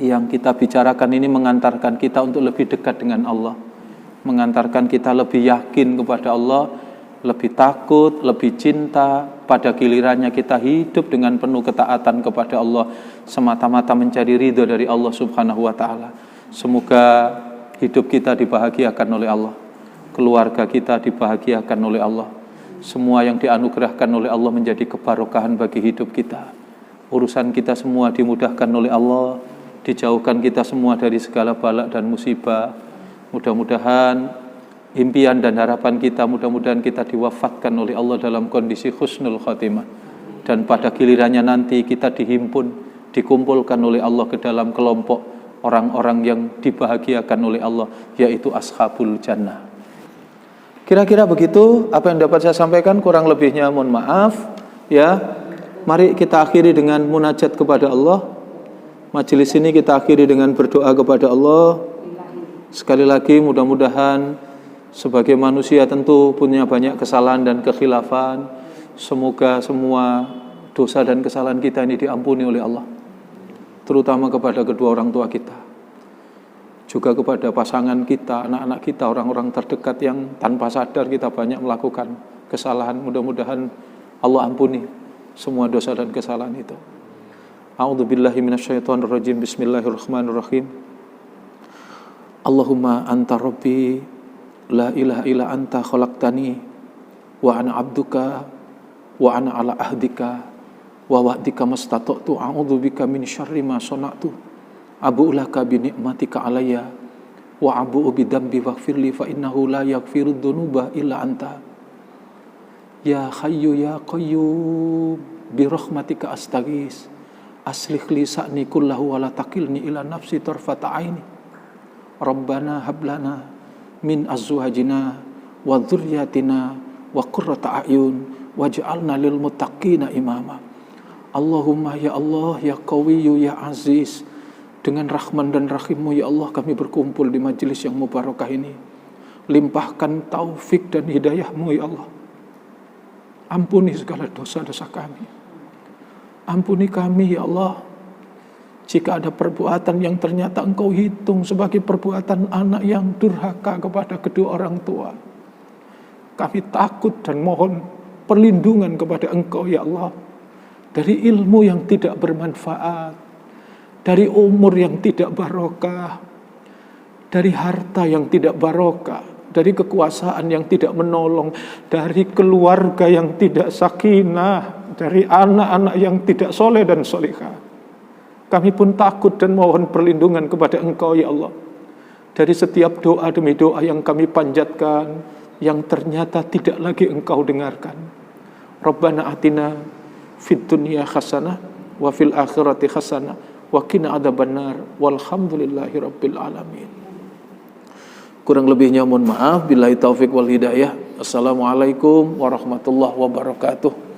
yang kita bicarakan ini mengantarkan kita untuk lebih dekat dengan Allah, mengantarkan kita lebih yakin kepada Allah, lebih takut, lebih cinta. Pada gilirannya kita hidup dengan penuh ketaatan kepada Allah, semata-mata mencari ridho dari Allah Subhanahu wa ta'ala. Semoga hidup kita dibahagiakan oleh Allah, keluarga kita dibahagiakan oleh Allah, semua yang dianugerahkan oleh Allah menjadi kebarokahan bagi hidup kita. Urusan kita semua dimudahkan oleh Allah, dijauhkan kita semua dari segala balak dan musibah. Mudah-mudahan impian dan harapan kita, mudah-mudahan kita diwafatkan oleh Allah dalam kondisi husnul khatimah, dan pada gilirannya nanti kita dihimpun, dikumpulkan oleh Allah ke dalam kelompok orang-orang yang dibahagiakan oleh Allah, yaitu ashabul jannah. Kira-kira begitu apa yang dapat saya sampaikan, kurang lebihnya mohon maaf, ya. Mari kita akhiri dengan munajat kepada Allah. Majelis ini kita akhiri dengan berdoa kepada Allah. Sekali lagi mudah-mudahan sebagai manusia tentu punya banyak kesalahan dan kekhilafan. Semoga semua dosa dan kesalahan kita ini diampuni oleh Allah, terutama kepada kedua orang tua kita, juga kepada pasangan kita, anak-anak kita, orang-orang terdekat yang tanpa sadar kita banyak melakukan kesalahan. Mudah-mudahan Allah ampuni semua dosa dan kesalahan itu. A'udzubillahi minasyaitonirrajim. Bismillahirrahmanirrahim. Allahumma anta rabbi la ilaha illa anta khalaqtani wa ana abduka wa ana ala ahdika wa wa'dika mastata'tu a'udzubika min syarri ma sana'tu abu'u laka bi ni'matika alayya wa abu'u bi dambi waghfirli fa innahu la yaghfiru dzunuba illa anta ya hayyu ya qayyum bi rahmatika astaghis aslih li sa'ni kullahu wa la taqilni ila nafsi tarfata aini rabbana hab lana min azwajina wa dzurriyyatina wa qurrata a'yun waj'alna lil muttaqina imama. Allahumma ya Allah ya Qawiyyu ya Aziz, dengan rahman dan rahimmu ya Allah kami berkumpul di majelis yang mubarakah ini. Limpahkan taufik dan hidayahmu ya Allah. Ampuni segala dosa-dosa kami. Ampuni kami ya Allah jika ada perbuatan yang ternyata Engkau hitung sebagai perbuatan anak yang durhaka kepada kedua orang tua. Kami takut dan mohon perlindungan kepada Engkau ya Allah, dari ilmu yang tidak bermanfaat, dari umur yang tidak barokah, dari harta yang tidak barokah, dari kekuasaan yang tidak menolong, dari keluarga yang tidak sakinah, dari anak-anak yang tidak soleh dan solehah. Kami pun takut dan mohon perlindungan kepada Engkau ya Allah, dari setiap doa demi doa yang kami panjatkan yang ternyata tidak lagi Engkau dengarkan. Rabbana atina fid dunya hasanah wa fil akhirati hasanah wa qina adzabannar walhamdulillahi rabbil alamin. Kurang lebihnya mohon maaf. Billahi taufik wal hidayah. Assalamualaikum warahmatullahi wabarakatuh.